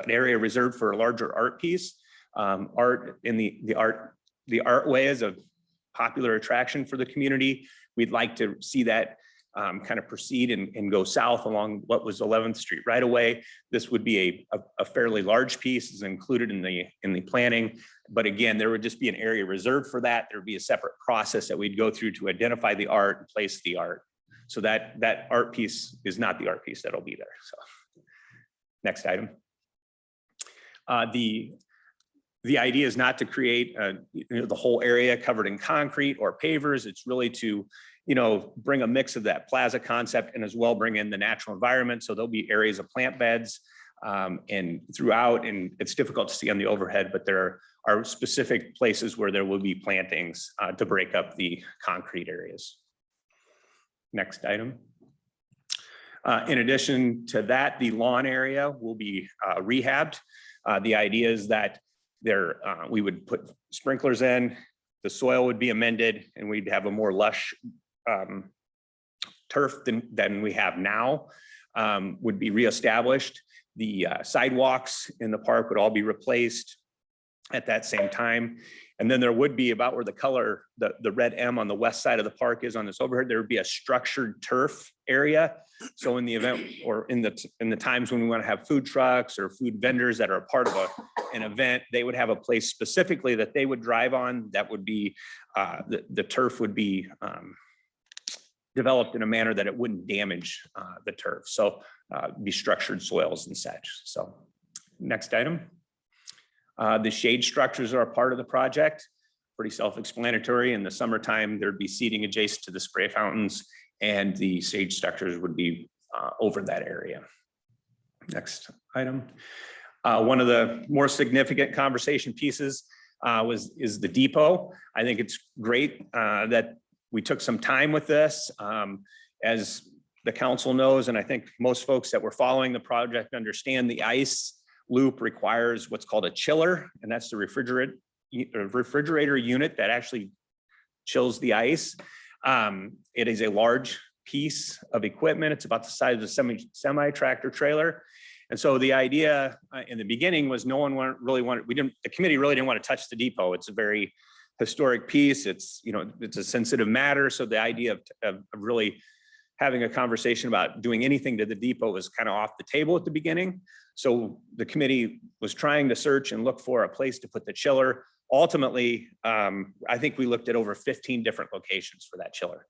area reserved for a larger art piece. Art in the artway is a popular attraction for the community. We'd like to see that kind of proceed and go south along what was 11th Street right away. This would be a fairly large piece, is included in the planning. But again, there would just be an area reserved for that. There would be a separate process that we'd go through to identify the art and place the art. So that art piece is not the art piece that'll be there. So next item. The idea is not to create the whole area covered in concrete or pavers. It's really to bring a mix of that plaza concept, and as well bring in the natural environment. So there'll be areas of plant beds and throughout, and it's difficult to see on the overhead, but there are specific places where there will be plantings to break up the concrete areas. Next item. In addition to that, the lawn area will be rehabbed. The idea is that we would put sprinklers in, the soil would be amended, and we'd have a more lush turf than we have now, would be reestablished. The sidewalks in the park would all be replaced at that same time. And then there would be, about where the red M on the west side of the park is on this overhead, there would be a structured turf area. So in the event, or in the times when we want to have food trucks or food vendors that are a part of an event, they would have a place specifically that they would drive on. That would be, the turf would be developed in a manner that it wouldn't damage the turf. So be structured soils and such. So next item. The shade structures are a part of the project, pretty self-explanatory. In the summertime, there'd be seating adjacent to the spray fountains, and the shade structures would be over that area. Next item. One of the more significant conversation pieces is the depot. I think it's great that we took some time with this. As the council knows, and I think most folks that were following the project understand, the ice loop requires what's called a chiller, and that's the refrigerator unit that actually chills the ice. It is a large piece of equipment. It's about the size of a semi-tractor trailer. And so the idea in the beginning was no one the committee really didn't want to touch the depot. It's a very historic piece. It's, it's a sensitive matter. So the idea of really having a conversation about doing anything to the depot was kind of off the table at the beginning. So the committee was trying to search and look for a place to put the chiller. Ultimately, I think we looked at over 15 different locations for that chiller.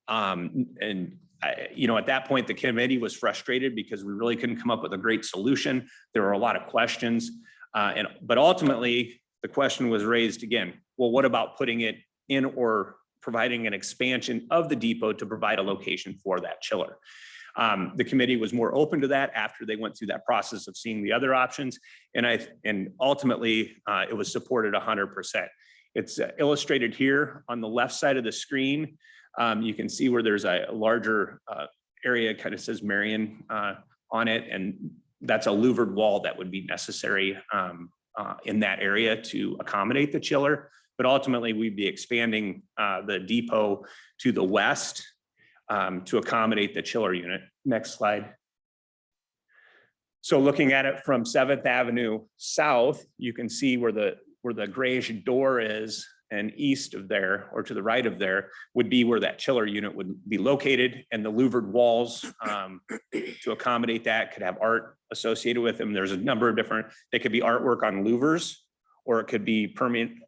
At that point, the committee was frustrated because we really couldn't come up with a great solution. There were a lot of questions. But ultimately, the question was raised again, well, what about putting it in or providing an expansion of the depot to provide a location for that chiller? The committee was more open to that after they went through that process of seeing the other options. And ultimately, it was supported 100%. It's illustrated here on the left side of the screen. You can see where there's a larger area, kind of says Marion on it. And that's a louvered wall that would be necessary in that area to accommodate the chiller. But ultimately, we'd be expanding the depot to the west to accommodate the chiller unit. Next slide. So looking at it from 7th Avenue South, you can see where the grayish door is, and east of there, or to the right of there, would be where that chiller unit would be located. And the louvered walls to accommodate that could have art associated with them. There's a number of different, they could be artwork on louvers, or it could be permeated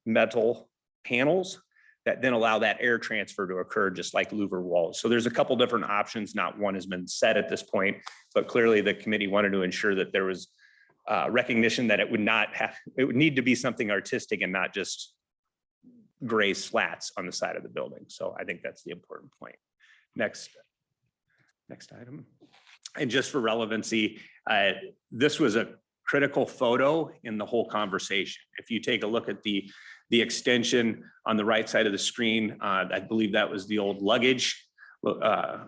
metal panels that then allow that air transfer to occur, just like louver walls. So there's a couple different options. Not one has been set at this point, but clearly the committee wanted to ensure that there was recognition that it would need to be something artistic and not just gray slats on the side of the building. So I think that's the important point. Next item. And just for relevancy, this was a critical photo in the whole conversation. If you take a look at the extension on the right side of the screen, I believe that was the old luggage, where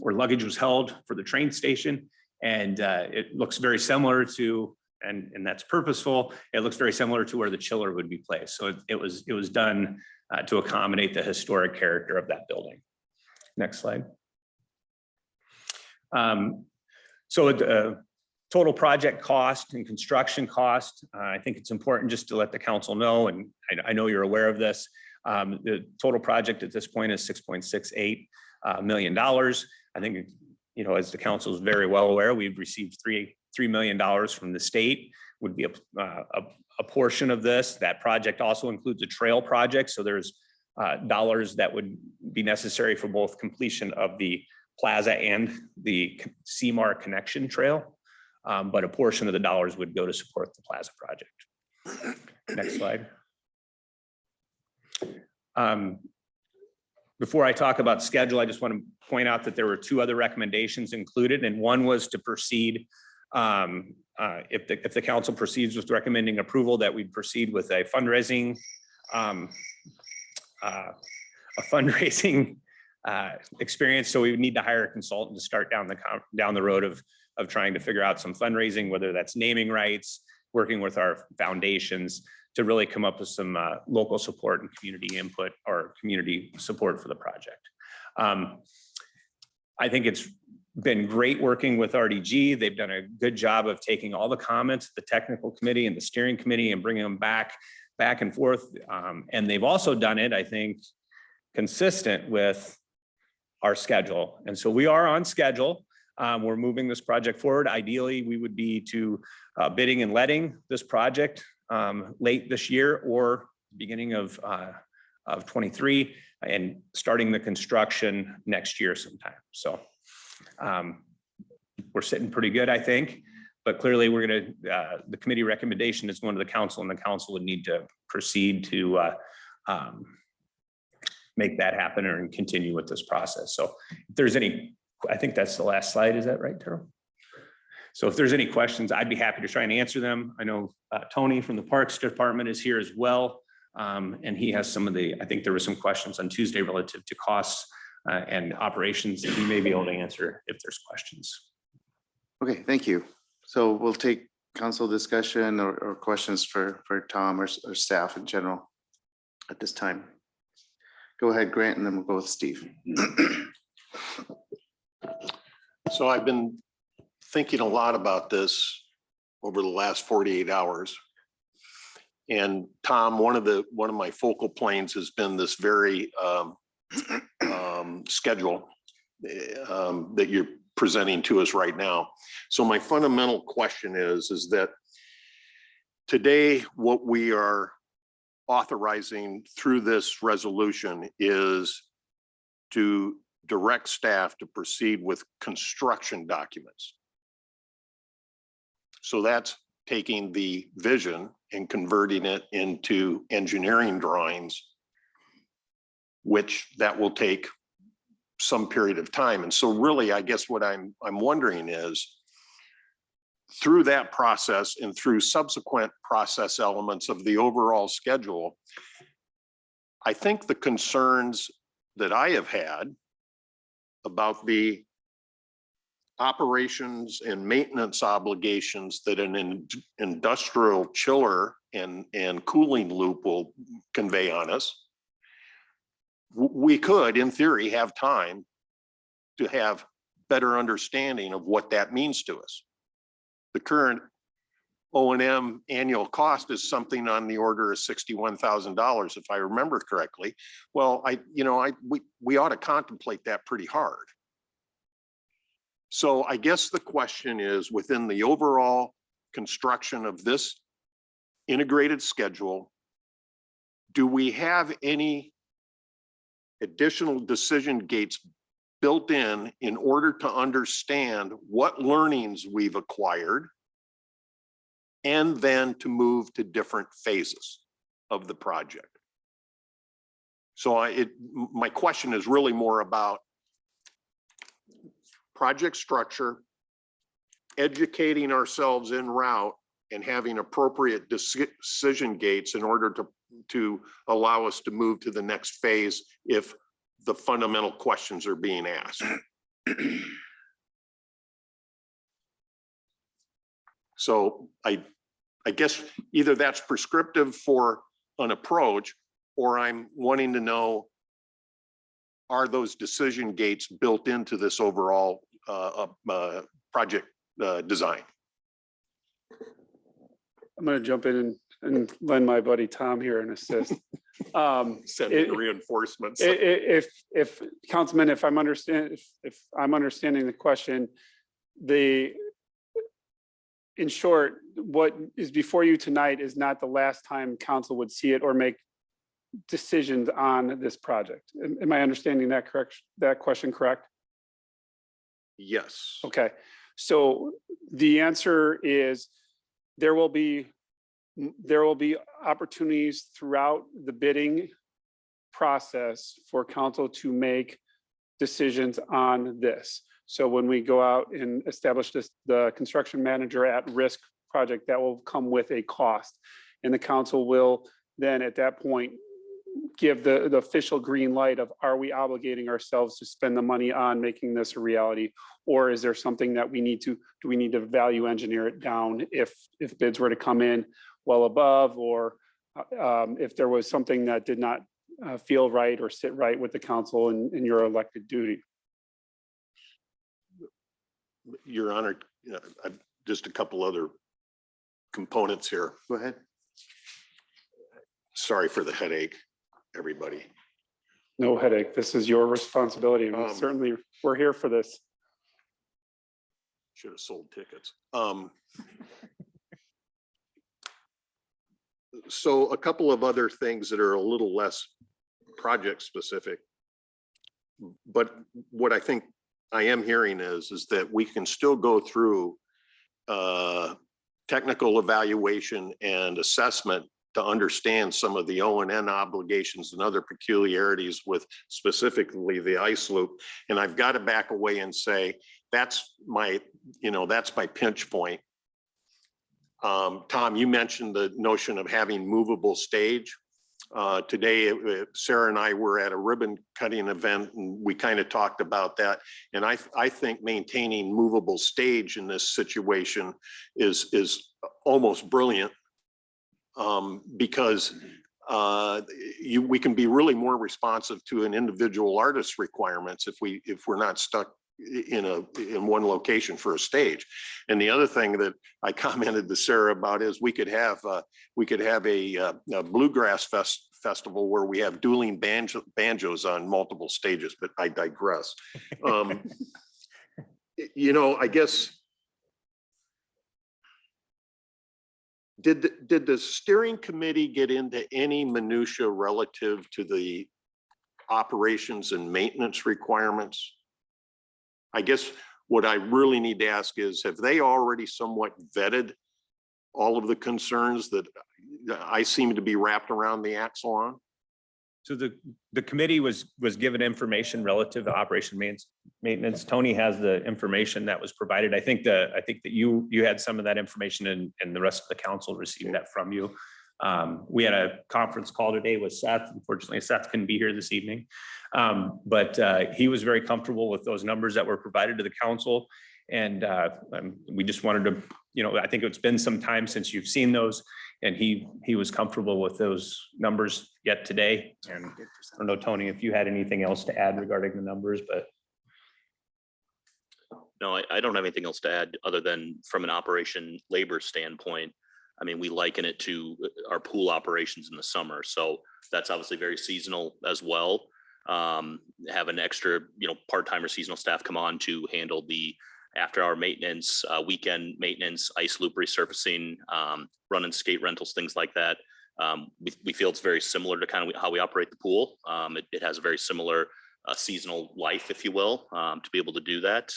luggage was held for the train station. And it looks very similar to, and that's purposeful, it looks very similar to where the chiller would be placed. So it was done to accommodate the historic character of that building. Next slide. Total project cost and construction cost, I think it's important just to let the council know, and I know you're aware of this. The total project at this point is $6.68 million. I think, as the council is very well aware, we've received $3 million from the state, would be a portion of this. That project also includes a trail project. So there's dollars that would be necessary for both completion of the plaza and the CMAR connection trail. But a portion of the dollars would go to support the plaza project. Next slide. Before I talk about schedule, I just want to point out that there were 2 other recommendations included, and one was to proceed, if the council proceeds with recommending approval, that we proceed with a fundraising experience. So we would need to hire a consultant to start down the road of trying to figure out some fundraising, whether that's naming rights, working with our foundations to really come up with some local support and community input or community support for the project. I think it's been great working with RDG. They've done a good job of taking all the comments, the technical committee and the steering committee, and bringing them back and forth. And they've also done it, I think, consistent with our schedule. And so we are on schedule. We're moving this project forward. Ideally, we would be to bidding and letting this project late this year or beginning of 23, and starting the construction next year sometime. So we're sitting pretty good, I think, but clearly we're going to, the committee recommendation is going to the council, and the council would need to proceed to make that happen and continue with this process. So if there's any, I think that's the last slide. Is that right, Terrell? So if there's any questions, I'd be happy to try and answer them. I know Tony from the Parks Department is here as well. And he has some of the, I think there were some questions on Tuesday relative to costs and operations that he may be able to answer if there's questions. Okay, thank you. So we'll take council discussion or questions for Tom or staff in general at this time. Go ahead, Grant, and then we'll go with Steve. So I've been thinking a lot about this over the last 48 hours. And Tom, one of my focal points has been this very schedule that you're presenting to us right now. So my fundamental question is that today, what we are authorizing through this resolution is to direct staff to proceed with construction documents. So that's taking the vision and converting it into engineering drawings, which that will take some period of time. And so really, I guess what I'm wondering is, through that process and through subsequent process elements of the overall schedule, I think the concerns that I have had about the operations and maintenance obligations that an industrial chiller and cooling loop will convey on us, we could, in theory, have time to have better understanding of what that means to us. The current O&M annual cost is something on the order of $61,000, if I remember correctly. Well, we ought to contemplate that pretty hard. So I guess the question is, within the overall construction of this integrated schedule, do we have any additional decision gates built in order to understand what learnings we've acquired, and then to move to different phases of the project? So my question is really more about project structure, educating ourselves en route, and having appropriate decision gates in order to allow us to move to the next phase if the fundamental questions are being asked. So I guess either that's prescriptive for an approach, or I'm wanting to know, are those decision gates built into this overall project design? I'm going to jump in and lend my buddy Tom here and assist. Sending reinforcements. If Councilman, if I'm understanding the question, in short, what is before you tonight is not the last time council would see it or make decisions on this project. Am I understanding that correct? That question correct? Yes. Okay, so the answer is there will be opportunities throughout the bidding process for council to make decisions on this. So when we go out and establish the construction manager at risk project, that will come with a cost. And the council will then at that point give the official green light of, are we obligating ourselves to spend the money on making this a reality? Or is there something that do we need to value engineer it down if bids were to come in well above, or if there was something that did not feel right or sit right with the council in your elected duty? Your Honor, just a couple other components here. Go ahead. Sorry for the headache, everybody. No headache. This is your responsibility. And certainly we're here for this. Should have sold tickets. So a couple of other things that are a little less project specific, but what I think I am hearing is that we can still go through technical evaluation and assessment to understand some of the O&M obligations and other peculiarities with specifically the ice loop. And I've got to back away and say, that's my pinch point. Tom, you mentioned the notion of having movable stage. Today, Sarah and I were at a ribbon cutting event and we kind of talked about that. And I think maintaining movable stage in this situation is almost brilliant, because we can be really more responsive to an individual artist's requirements if we're not stuck in one location for a stage. And the other thing that I commented to Sarah about is we could have a bluegrass festival where we have dueling banjos on multiple stages, but I digress. I guess, did the steering committee get into any minutia relative to the operations and maintenance requirements? I guess what I really need to ask is, have they already somewhat vetted all of the concerns that I seem to be wrapped around the axle on? So the committee was given information relative to operation maintenance. Tony has the information that was provided. I think that you had some of that information and the rest of the council received that from you. We had a conference call today with Seth. Unfortunately, Seth couldn't be here this evening. But he was very comfortable with those numbers that were provided to the council. And we just wanted to, I think it's been some time since you've seen those, and he was comfortable with those numbers yet today. And I don't know, Tony, if you had anything else to add regarding the numbers, but. No, I don't have anything else to add other than from an operation labor standpoint. I mean, we liken it to our pool operations in the summer. So that's obviously very seasonal as well. Have an extra, part-time or seasonal staff come on to handle the after-hour maintenance, weekend maintenance, ice loop resurfacing, run and skate rentals, things like that. We feel it's very similar to kind of how we operate the pool. It has a very similar seasonal life, if you will, to be able to do that.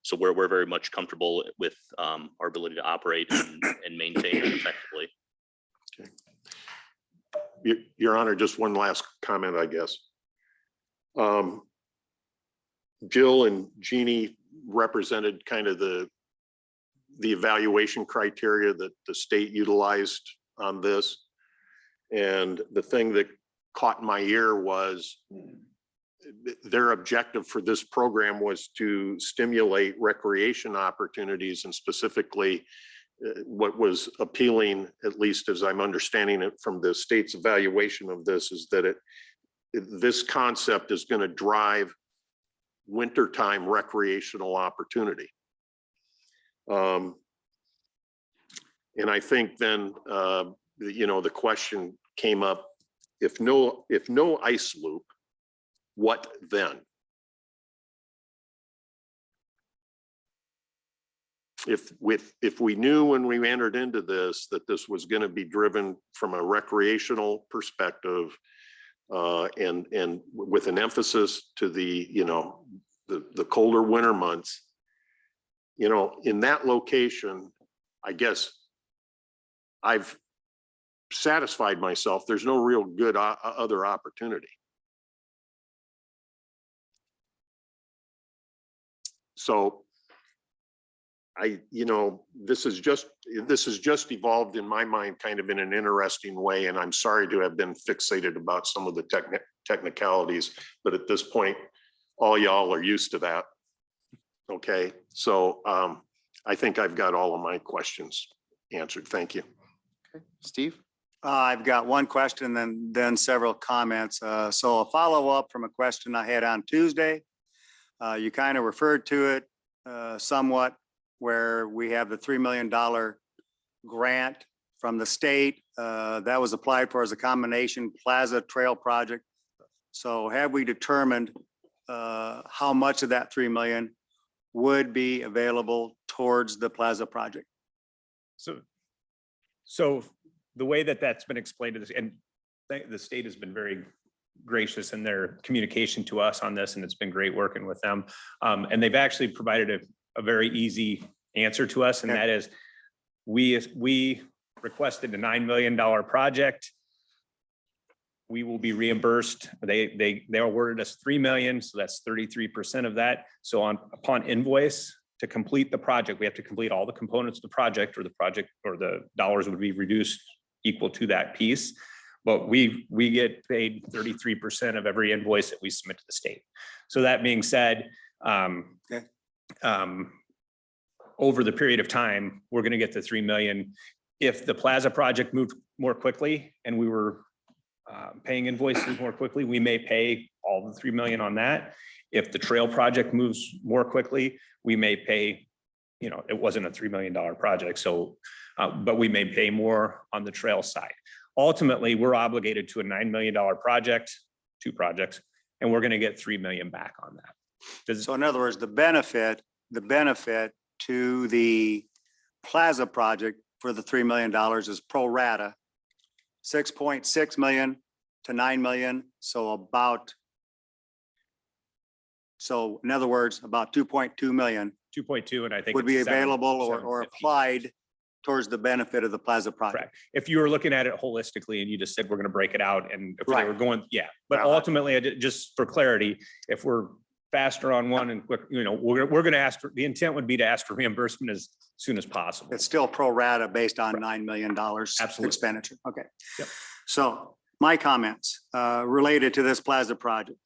So we're very much comfortable with our ability to operate and maintain it effectively. Okay. Your Honor, just one last comment, I guess. Jill and Jeannie represented kind of the evaluation criteria that the state utilized on this. And the thing that caught my ear was their objective for this program was to stimulate recreation opportunities, and specifically what was appealing, at least as I'm understanding it from the state's evaluation of this, is that this concept is going to drive wintertime recreational opportunity. And I think then, the question came up, if no ice loop, what then? If we knew when we entered into this that this was going to be driven from a recreational perspective, and with an emphasis to the colder winter months, in that location, I guess I've satisfied myself. There's no real good other opportunity. So this has just evolved in my mind kind of in an interesting way, and I'm sorry to have been fixated about some of the technicalities, but at this point, all y'all are used to that. Okay, so I think I've got all of my questions answered. Thank you. Okay, Steve? I've got one question, then several comments. So a follow-up from a question I had on Tuesday. You kind of referred to it somewhat, where we have the $3 million grant from the state that was applied for as a combination plaza trail project. So have we determined how much of that 3 million would be available towards the plaza project? So the way that that's been explained to this, and the state has been very gracious in their communication to us on this, and it's been great working with them. And they've actually provided a very easy answer to us, and that is we requested a $9 million project. We will be reimbursed. They awarded us 3 million, so that's 33% of that. So upon invoice to complete the project, we have to complete all the components of the project, or the dollars would be reduced equal to that piece. But we get paid 33% of every invoice that we submit to the state. So that being said, over the period of time, we're going to get the 3 million. If the plaza project moved more quickly and we were paying invoices more quickly, we may pay all the 3 million on that. If the trail project moves more quickly, we may pay, it wasn't a $3 million project, so, but we may pay more on the trail side. Ultimately, we're obligated to a $9 million project, 2 projects, and we're going to get 3 million back on that. So in other words, the benefit to the Plaza project for the $3 million is pro rata, 6.6 million to 9 million. So in other words, about 2.2 million 2.2, and I think would be it's seven- available or 750. applied towards the benefit of the Plaza project. Correct. If you were looking at it holistically and you just said, we're going to break it out, and if they Right. were going, yeah, but ultimately, just for clarity, if we're faster on one and quick, we're going to ask, the intent would be to ask for reimbursement as soon as possible. It's still pro rata based on $9 million Absolutely. expenditure. Okay. Yep. So my comments related to this Plaza project.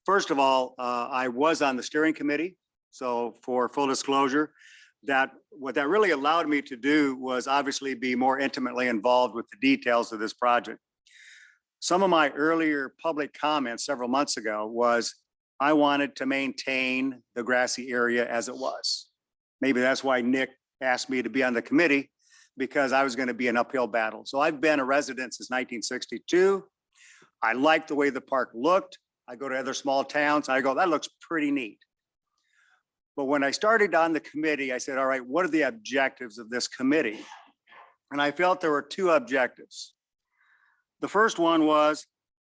First of all, I was on the steering committee. So for full disclosure, what that really allowed me to do was obviously be more intimately involved with the details of this project. Some of my earlier public comments several months ago was I wanted to maintain the grassy area as it was. Maybe that's why Nick asked me to be on the committee, because I was going to be an uphill battle. So I've been a resident since 1962. I like the way the park looked. I go to other small towns. I go, that looks pretty neat. But when I started on the committee, I said, all right, what are the objectives of this committee? And I felt there were 2 objectives. The first one was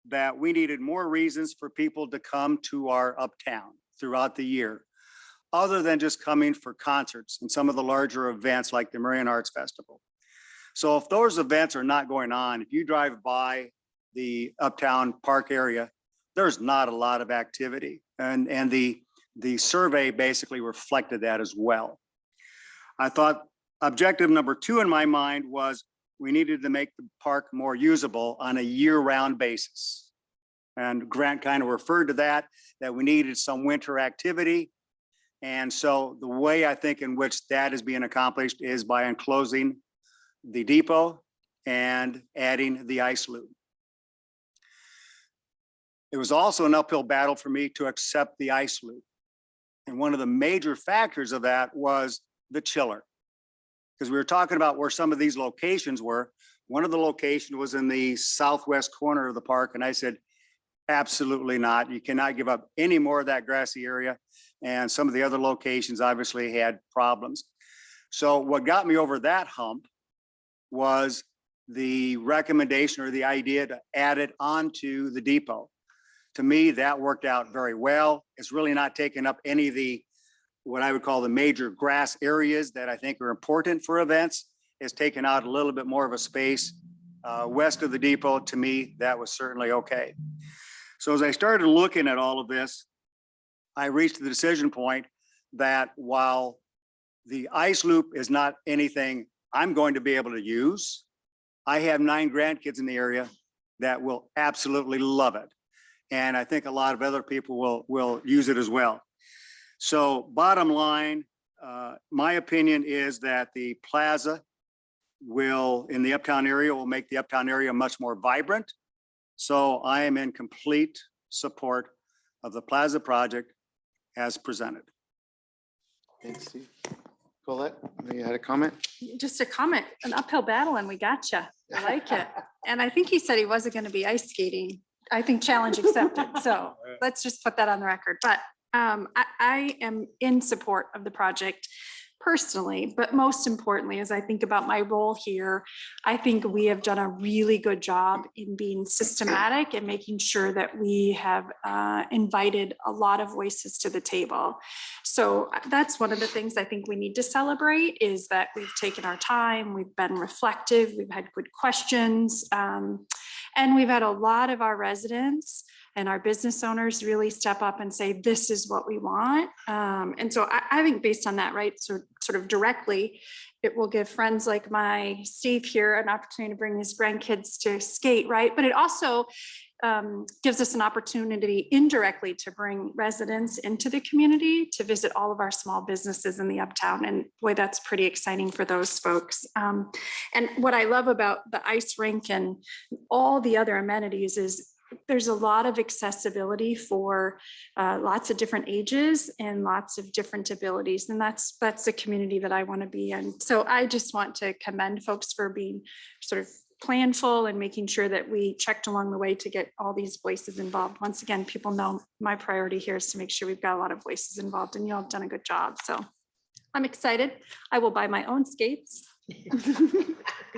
that we needed more reasons for people to come to our uptown throughout the year, other than just coming for concerts and some of the larger events like the Marion Arts Festival. So if those events are not going on, if you drive by the Uptown Park area, there's not a lot of activity. And the survey basically reflected that as well. I thought objective number 2 in my mind was we needed to make the park more usable on a year-round basis. And Grant kind of referred to that we needed some winter activity. And so the way I think in which that is being accomplished is by enclosing the depot and adding the ice loop. It was also an uphill battle for me to accept the ice loop. And one of the major factors of that was the chiller. Because we were talking about where some of these locations were. One of the locations was in the southwest corner of the park. And I said, absolutely not. You cannot give up any more of that grassy area. And some of the other locations obviously had problems. So what got me over that hump was the recommendation or the idea to add it onto the depot. To me, that worked out very well. It's really not taking up any of the, what I would call the major grass areas that I think are important for events. It's taken out a little bit more of a space west of the depot. To me, that was certainly okay. So as I started looking at all of this, I reached the decision point that while the ice loop is not anything I'm going to be able to use, I have 9 grandkids in the area that will absolutely love it. And I think a lot of other people will use it as well. So bottom line, my opinion is that the plaza in the uptown area will make the uptown area much more vibrant. So I am in complete support of the plaza project as presented. Thanks, Steve. Colette, you had a comment? Just a comment, an uphill battle and we gotcha. I like it. And I think he said he wasn't going to be ice skating. I think challenge accepted. So let's just put that on the record. But I am in support of the project personally, but most importantly, as I think about my role here, I think we have done a really good job in being systematic and making sure that we have invited a lot of voices to the table. So that's one of the things I think we need to celebrate is that we've taken our time, we've been reflective, we've had good questions, and we've had a lot of our residents and our business owners really step up and say, this is what we want. And so I think based on that, right, so sort of directly, it will give friends like my Steve here an opportunity to bring his grandkids to skate, right? But it also gives us an opportunity indirectly to bring residents into the community to visit all of our small businesses in the uptown. And boy, that's pretty exciting for those folks. And what I love about the ice rink and all the other amenities is there's a lot of accessibility for lots of different ages and lots of different abilities. And that's the community that I want to be in. So I just want to commend folks for being sort of planful and making sure that we checked along the way to get all these voices involved. Once again, people know my priority here is to make sure we've got a lot of voices involved, and you all have done a good job. So I'm excited. I will buy my own skates. Be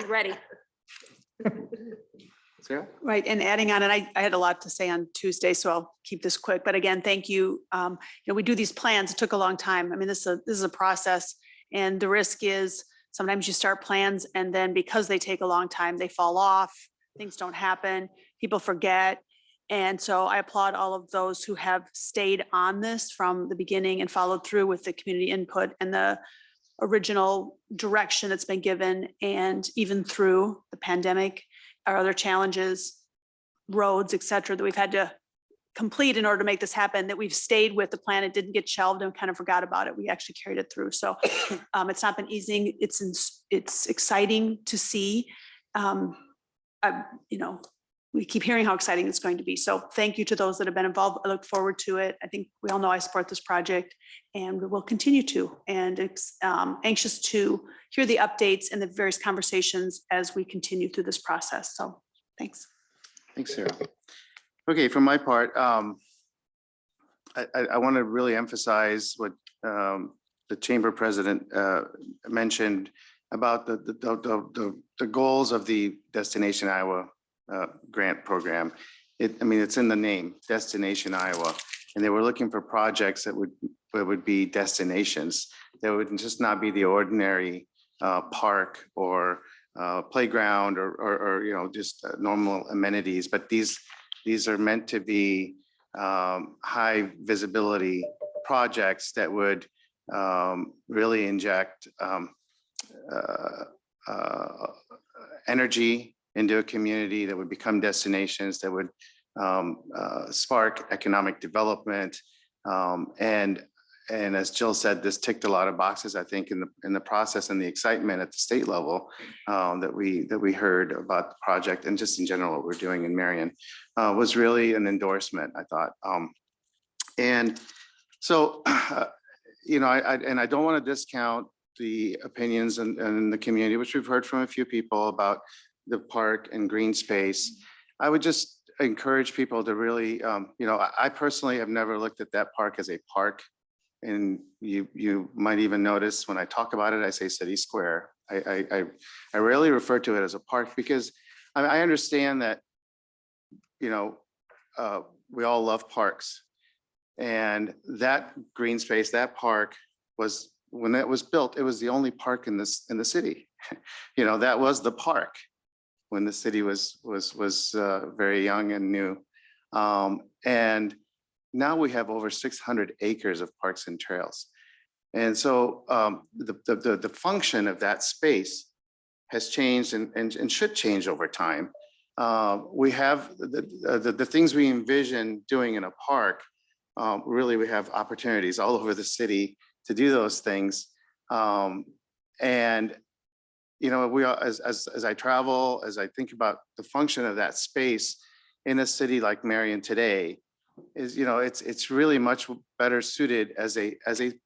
ready. Sarah? Right, and adding on, and I had a lot to say on Tuesday, so I'll keep this quick, but again, thank you. We do these plans, it took a long time. I mean, this is a process, and the risk is sometimes you start plans and then because they take a long time, they fall off, things don't happen, people forget. And so I applaud all of those who have stayed on this from the beginning and followed through with the community input and the original direction that's been given, and even through the pandemic or other challenges, roads, et cetera, that we've had to complete in order to make this happen, that we've stayed with the plan. It didn't get shelved and kind of forgot about it. We actually carried it through. So it's not been easy. It's exciting to see. We keep hearing how exciting it's going to be. So thank you to those that have been involved. I look forward to it. I think we all know I support this project and we will continue to, and it's anxious to hear the updates and the various conversations as we continue through this process. So thanks. Thanks, Sarah. Okay, for my part, I want to really emphasize what the chamber president mentioned about the goals of the Destination Iowa grant program. It's in the name, Destination Iowa, and they were looking for projects that would be destinations that would just not be the ordinary park or playground or just normal amenities, but these are meant to be high visibility projects that would really inject energy into a community, that would become destinations, that would spark economic development. And as Jill said, this ticked a lot of boxes, I think, in the process and the excitement at the state level that we heard about the project, and just in general what we're doing in Marion was really an endorsement, I thought. And so, I don't want to discount the opinions in the community, which we've heard from a few people about the park and green space. I would just encourage people to really, I personally have never looked at that park as a park. And you might even notice when I talk about it, I say City Square. I rarely refer to it as a park because I understand that, we all love parks. And that green space, that park was, when it was built, it was the only park in the city. That was the park when the city was very young and new. And now we have over 600 acres of parks and trails. And so the function of that space has changed and should change over time. We have the things we envision doing in a park. Really, we have opportunities all over the city to do those things. And we are, as I travel, as I think about the function of that space in a city like Marion today, is it's really much better suited as a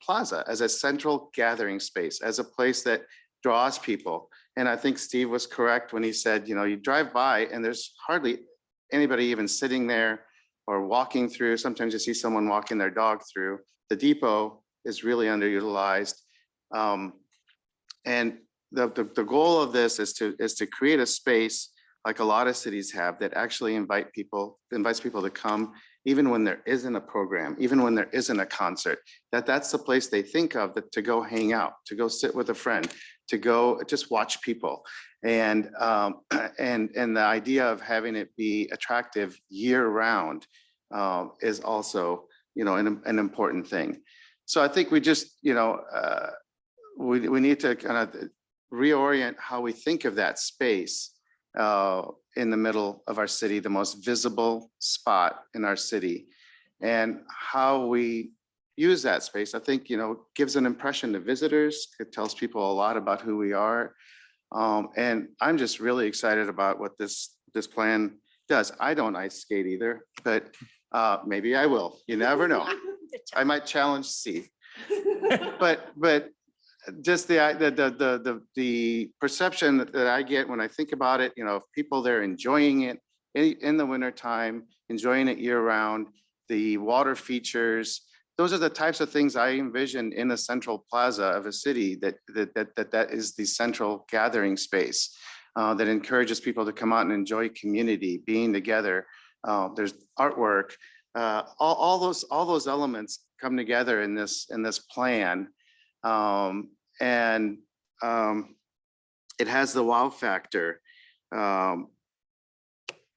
plaza, as a central gathering space, as a place that draws people. And I think Steve was correct when he said, you drive by and there's hardly anybody even sitting there or walking through. Sometimes you see someone walking their dog through. The depot is really underutilized. And the goal of this is to create a space like a lot of cities have that actually invites people to come, even when there isn't a program, even when there isn't a concert, that's the place they think of to go hang out, to go sit with a friend, to go just watch people. And the idea of having it be attractive year round is also, an important thing. So I think we just, we need to kind of reorient how we think of that space in the middle of our city, the most visible spot in our city, and how we use that space. I think, gives an impression to visitors. It tells people a lot about who we are. And I'm just really excited about what this plan does. I don't ice skate either, but maybe I will. You never know. I might challenge Steve. But just the perception that I get when I think about it, if people there enjoying it in the wintertime, enjoying it year round, the water features, those are the types of things I envision in a central plaza of a city that is the central gathering space that encourages people to come out and enjoy community, being together. There's artwork, all those elements come together in this plan. And it has the wow factor.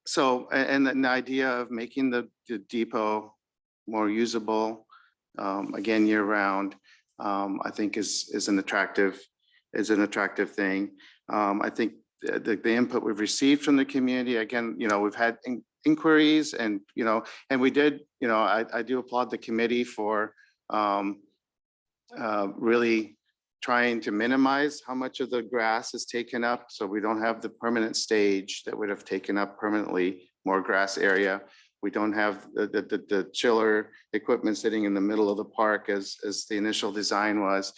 So, and the idea of making the depot more usable, again, year round, I think is an attractive thing. I think the input we've received from the community, again, we've had inquiries and, and we did, I do applaud the committee for really trying to minimize how much of the grass is taken up. So we don't have the permanent stage that would have taken up permanently more grass area. We don't have the chiller equipment sitting in the middle of the park as the initial design was.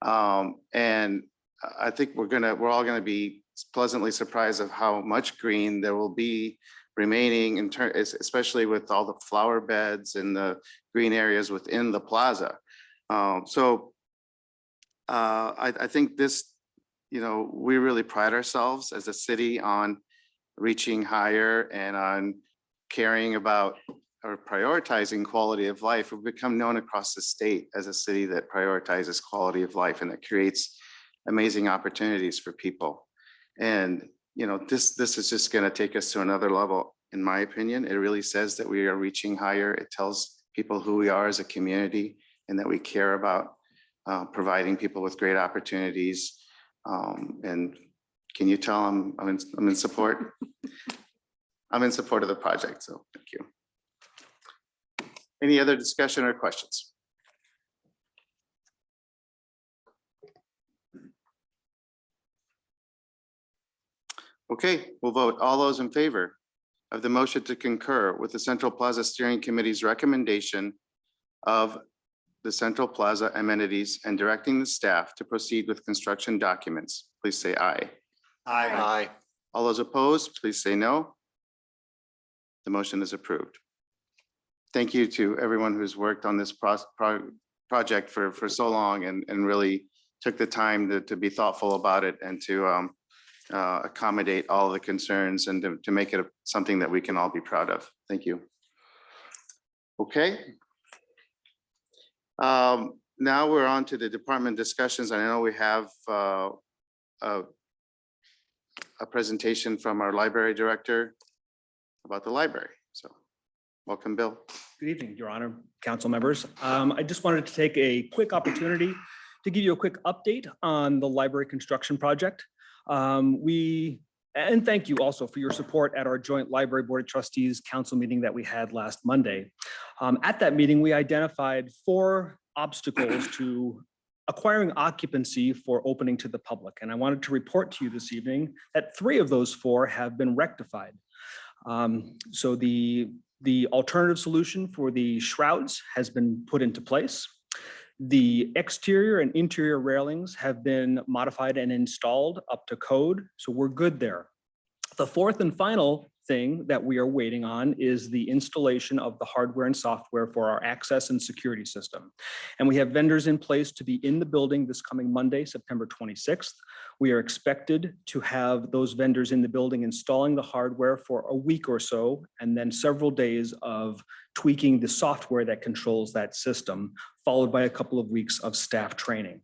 And I think we're all gonna be pleasantly surprised of how much green there will be remaining especially with all the flower beds and the green areas within the plaza. I think this, we really pride ourselves as a city on reaching higher and on caring about or prioritizing quality of life. We've become known across the state as a city that prioritizes quality of life and that creates amazing opportunities for people. And, this is just going to take us to another level, in my opinion. It really says that we are reaching higher. It tells people who we are as a community and that we care about providing people with great opportunities. And can you tell I'm in support? I'm in support of the project, so thank you. Any other discussion or questions? Okay, we'll vote. All those in favor of the motion to concur with the Central Plaza Steering Committee's recommendation of the Central Plaza amenities and directing the staff to proceed with construction documents, please say aye. Aye. All those opposed, please say no. The motion is approved. Thank you to everyone who's worked on this project for so long and really took the time to be thoughtful about it and to accommodate all of the concerns and to make it something that we can all be proud of. Thank you. Okay. Now we're on to the department discussions. I know we have a presentation from our library director about the library. So welcome, Bill. Good evening, Your Honor, council members. I just wanted to take a quick opportunity to give you a quick update on the library construction project. And thank you also for your support at our joint library board of trustees council meeting that we had last Monday. At that meeting, we identified 4 obstacles to acquiring occupancy for opening to the public. And I wanted to report to you this evening that 3 of those 4 have been rectified. So the alternative solution for the shrouds has been put into place. The exterior and interior railings have been modified and installed up to code, so we're good there. The 4th and final thing that we are waiting on is the installation of the hardware and software for our access and security system. And we have vendors in place to be in the building this coming Monday, September 26th. We are expected to have those vendors in the building installing the hardware for a week or so, and then several days of tweaking the software that controls that system, followed by a couple of weeks of staff training.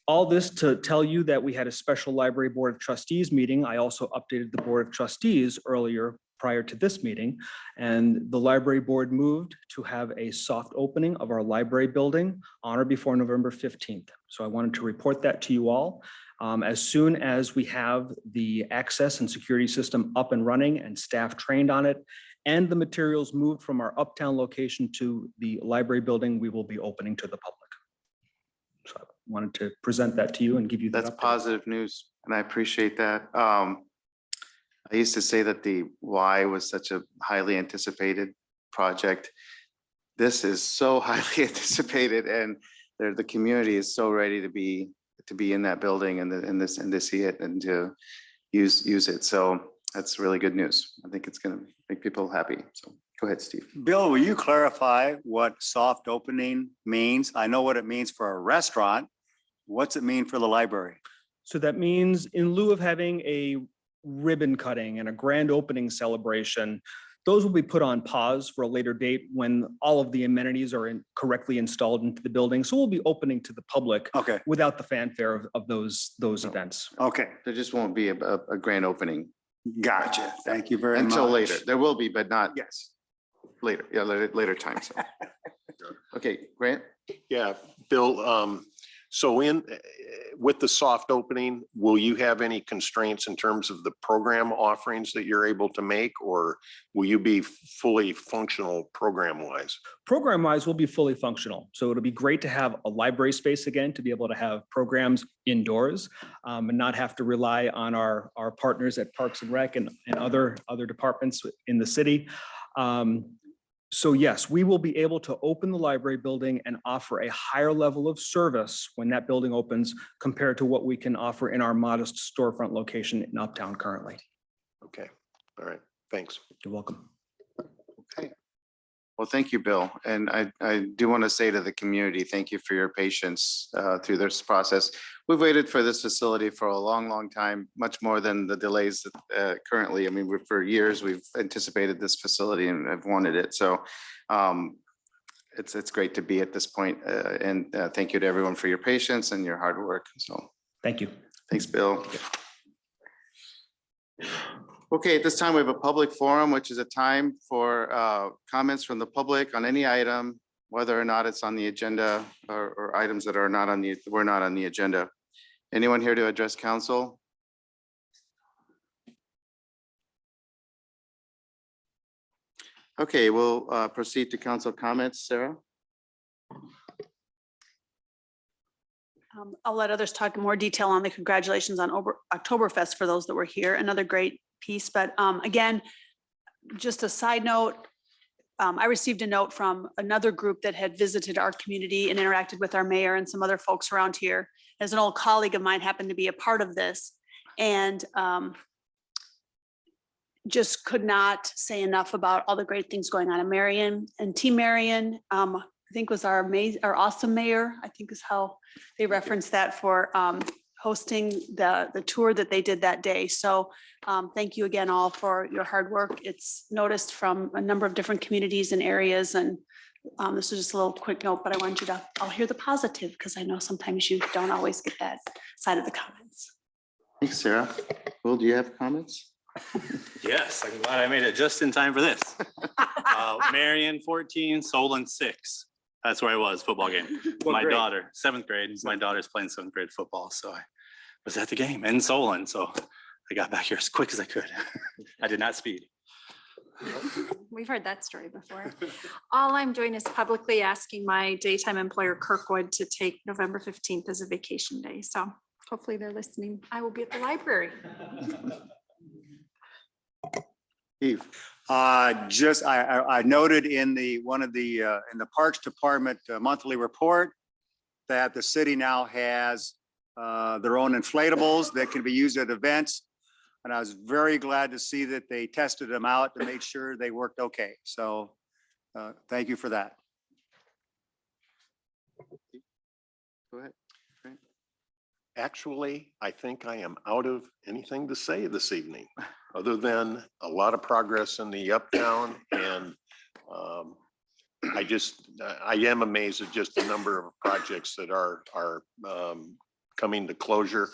All this to tell you that we had a special library board of trustees meeting. I also updated the board of trustees earlier prior to this meeting. And the library board moved to have a soft opening of our library building on or before November 15th. So I wanted to report that to you all. As soon as we have the access and security system up and running and staff trained on it, and the materials moved from our uptown location to the library building, we will be opening to the public. So I wanted to present that to you and give you that That's update. positive news, and I appreciate that. I used to say that the Y was such a highly anticipated project. This is so highly anticipated, and the community is so ready to be in that building and to see it and to use it. So that's really good news. I think it's going to make people happy. So go ahead, Steve. Bill, will you clarify what soft opening means? I know what it means for a restaurant. What's it mean for the library? So that means in lieu of having a ribbon cutting and a grand opening celebration, those will be put on pause for a later date when all of the amenities are correctly installed into the building. So we'll be opening to the public Okay, without the fanfare of those events. okay, There just won't be a grand opening gotcha. Thank you very much. until later. There will be, but not Yes. later. Yeah, later time. So. Okay, Grant? Yeah, Bill, so with the soft opening, will you have any constraints in terms of the program offerings that you're able to make, or will you be fully functional program-wise? Program-wise, we'll be fully functional. So it'll be great to have a library space again, to be able to have programs indoors and not have to rely on our partners at Parks and Rec and other departments in the city. So yes, we will be able to open the library building and offer a higher level of service when that building opens compared to what we can offer in our modest storefront location in Uptown currently. Okay, all right, thanks. You're welcome. Okay. Well, thank you, Bill. And I do want to say to the community, thank you for your patience through this process. We've waited for this facility for a long, long time, much more than the delays currently. I mean, for years, we've anticipated this facility and I've wanted it. So it's great to be at this point. And thank you to everyone for your patience and your hard work. So Thank you. thanks, Bill. Okay, at this time, we have a public forum, which is a time for comments from the public on any item, whether or not it's on the agenda or items that are not on the agenda. Anyone here to address council? Okay, we'll proceed to council comments. Sarah? I'll let others talk in more detail on the congratulations on Oktoberfest for those that were here. Another great piece, but again, just a side note, I received a note from another group that had visited our community and interacted with our mayor and some other folks around here. As an old colleague of mine happened to be a part of this, and just could not say enough about all the great things going on in Marion and Team Marion. I think was our awesome mayor, I think is how they referenced that for hosting the tour that they did that day. So thank you again all for your hard work. It's noticed from a number of different communities and areas. And this is just a little quick note, but I want you to, I'll hear the positive because I know sometimes you don't always get that side of the comments. Thanks, Sarah. Will, do you have comments? Yes, I'm glad I made it just in time for this. Marion 14, Solon 6. That's where I was, football game. My daughter, 7th grade, my daughter's playing 7th grade football. So I was at the game in Solon. So I got back here as quick as I could. I did not speed. We've heard that story before. All I'm doing is publicly asking my daytime employer Kirkwood to take November 15th as a vacation day. So hopefully they're listening. I will be at the library. Steve? I noted in the Parks Department monthly report that the city now has their own inflatables that can be used at events. And I was very glad to see that they tested them out to make sure they worked okay. So thank you for that. Go ahead. Actually, I think I am out of anything to say this evening, other than a lot of progress in the Uptown. And I am amazed at just the number of projects that are coming to closure.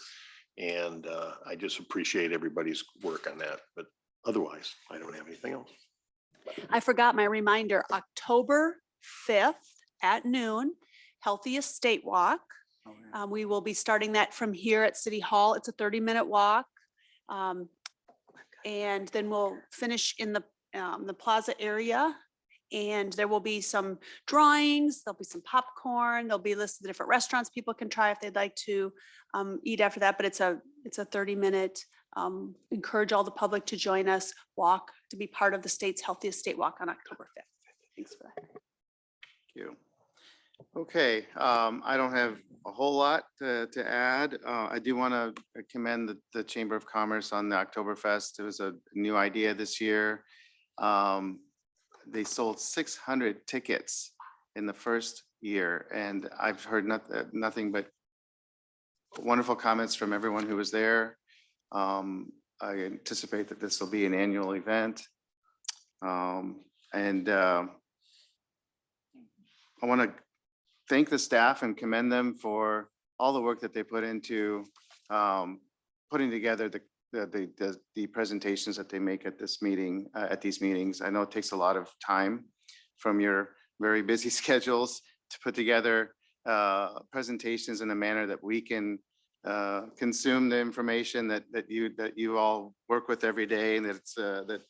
And I just appreciate everybody's work on that. But Otherwise, I don't have anything else. I forgot my reminder, October 5th at noon, Healthy Estate Walk. We will be starting that from here at City Hall. It's a 30-minute walk. And then we'll finish in the plaza area. And there will be some drawings, there'll be some popcorn, there'll be lists of different restaurants people can try if they'd like to eat after that. But it's a 30-minute, encourage all the public to join us, walk, to be part of the state's Healthy Estate Walk on October 5th. Thanks for that. Thank you. Okay, I don't have a whole lot to add. I do want to commend the Chamber of Commerce on the Oktoberfest. It was a new idea this year. They sold 600 tickets in the first year, and I've heard nothing but wonderful comments from everyone who was there. I anticipate that this will be an annual event. I want to thank the staff and commend them for all the work that they put into putting together the presentations that they make at this meeting, at these meetings. I know it takes a lot of time from your very busy schedules to put together presentations in a manner that we can consume the information that you all work with every day, and that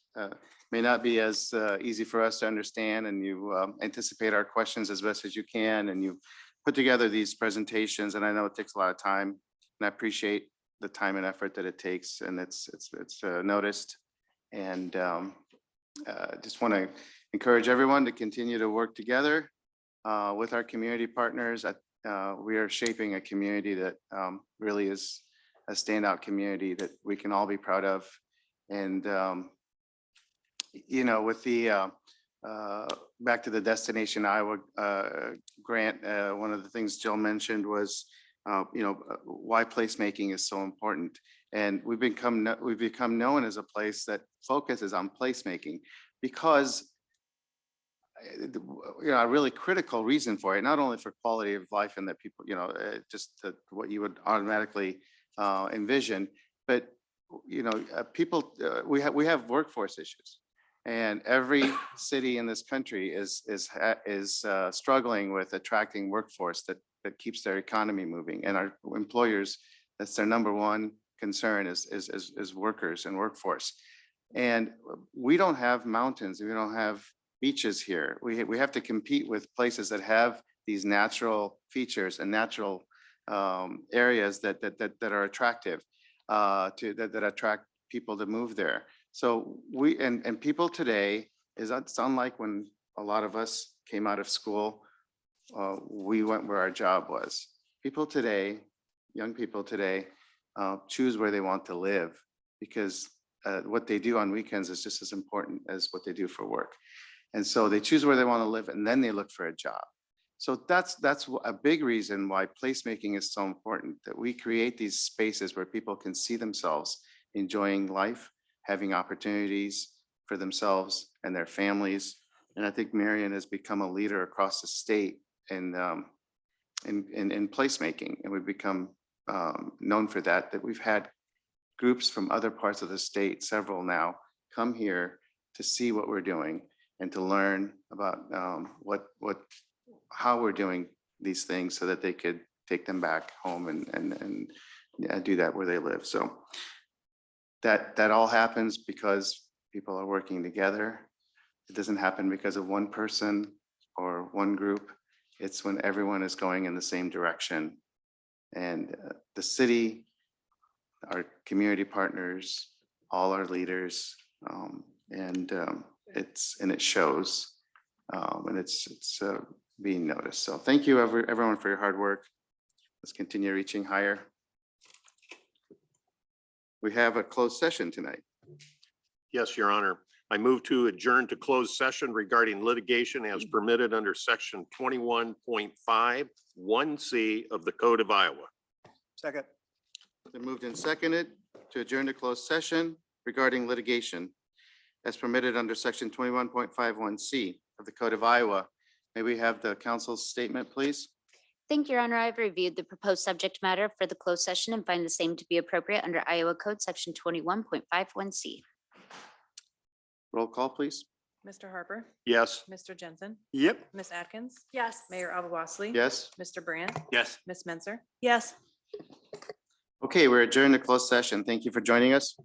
may not be as easy for us to understand, and you anticipate our questions as best as you can, and you put together these presentations. And I know it takes a lot of time, and I appreciate the time and effort that it takes, and it's noticed. And just want to encourage everyone to continue to work together with our community partners. We are shaping a community that really is a standout community that we can all be proud of. And you know, with the back to the Destination Iowa grant, one of the things Jill mentioned was why placemaking is so important. And we've become known as a place that focuses on placemaking because a really critical reason for it, not only for quality of life and that people, just what you would automatically envision, but people, we have workforce issues, and every city in this country is struggling with attracting workforce that keeps their economy moving. And our employers, that's their number one concern is workers and workforce. And we don't have mountains, we don't have beaches here. We have to compete with places that have these natural features and natural areas that are attractive that attract people to move there. So and people today, it's unlike when a lot of us came out of school, we went where our job was. People today, young people today, choose where they want to live because what they do on weekends is just as important as what they do for work. And so they choose where they want to live, and then they look for a job. So that's a big reason why placemaking is so important, that we create these spaces where people can see themselves enjoying life, having opportunities for themselves and their families. And I think Marion has become a leader across the state in placemaking, and we've become known for that. That we've had groups from other parts of the state, several now, come here to see what we're doing and to learn about how we're doing these things so that they could take them back home and do that where they live. So that all happens because people are working together. It doesn't happen because of one person or one group. It's when everyone is going in the same direction. And the city, our community partners, all our leaders, it shows, and it's being noticed. So thank you everyone for your hard work. Let's continue reaching higher. We have a closed session tonight. Yes, Your Honor. I move to adjourn to closed session regarding litigation as permitted under section 21.51C of the Code of Iowa. Second. Been moved and seconded to adjourn to closed session regarding litigation as permitted under section 21.51C of the Code of Iowa. May we have the council's statement, please? Thank you, Your Honor. I've reviewed the proposed subject matter for the closed session and find the same to be appropriate under Iowa Code section 21.51C. Roll call, please. Mr. Harper, Yes. Mr. Jensen, Yep. Ms. Atkins, Yes. Mayor Abu Yes. Mr. Brandt, Yes. Ms. Menzer. Yes. Okay, we're adjourned to closed session. Thank you for joining us.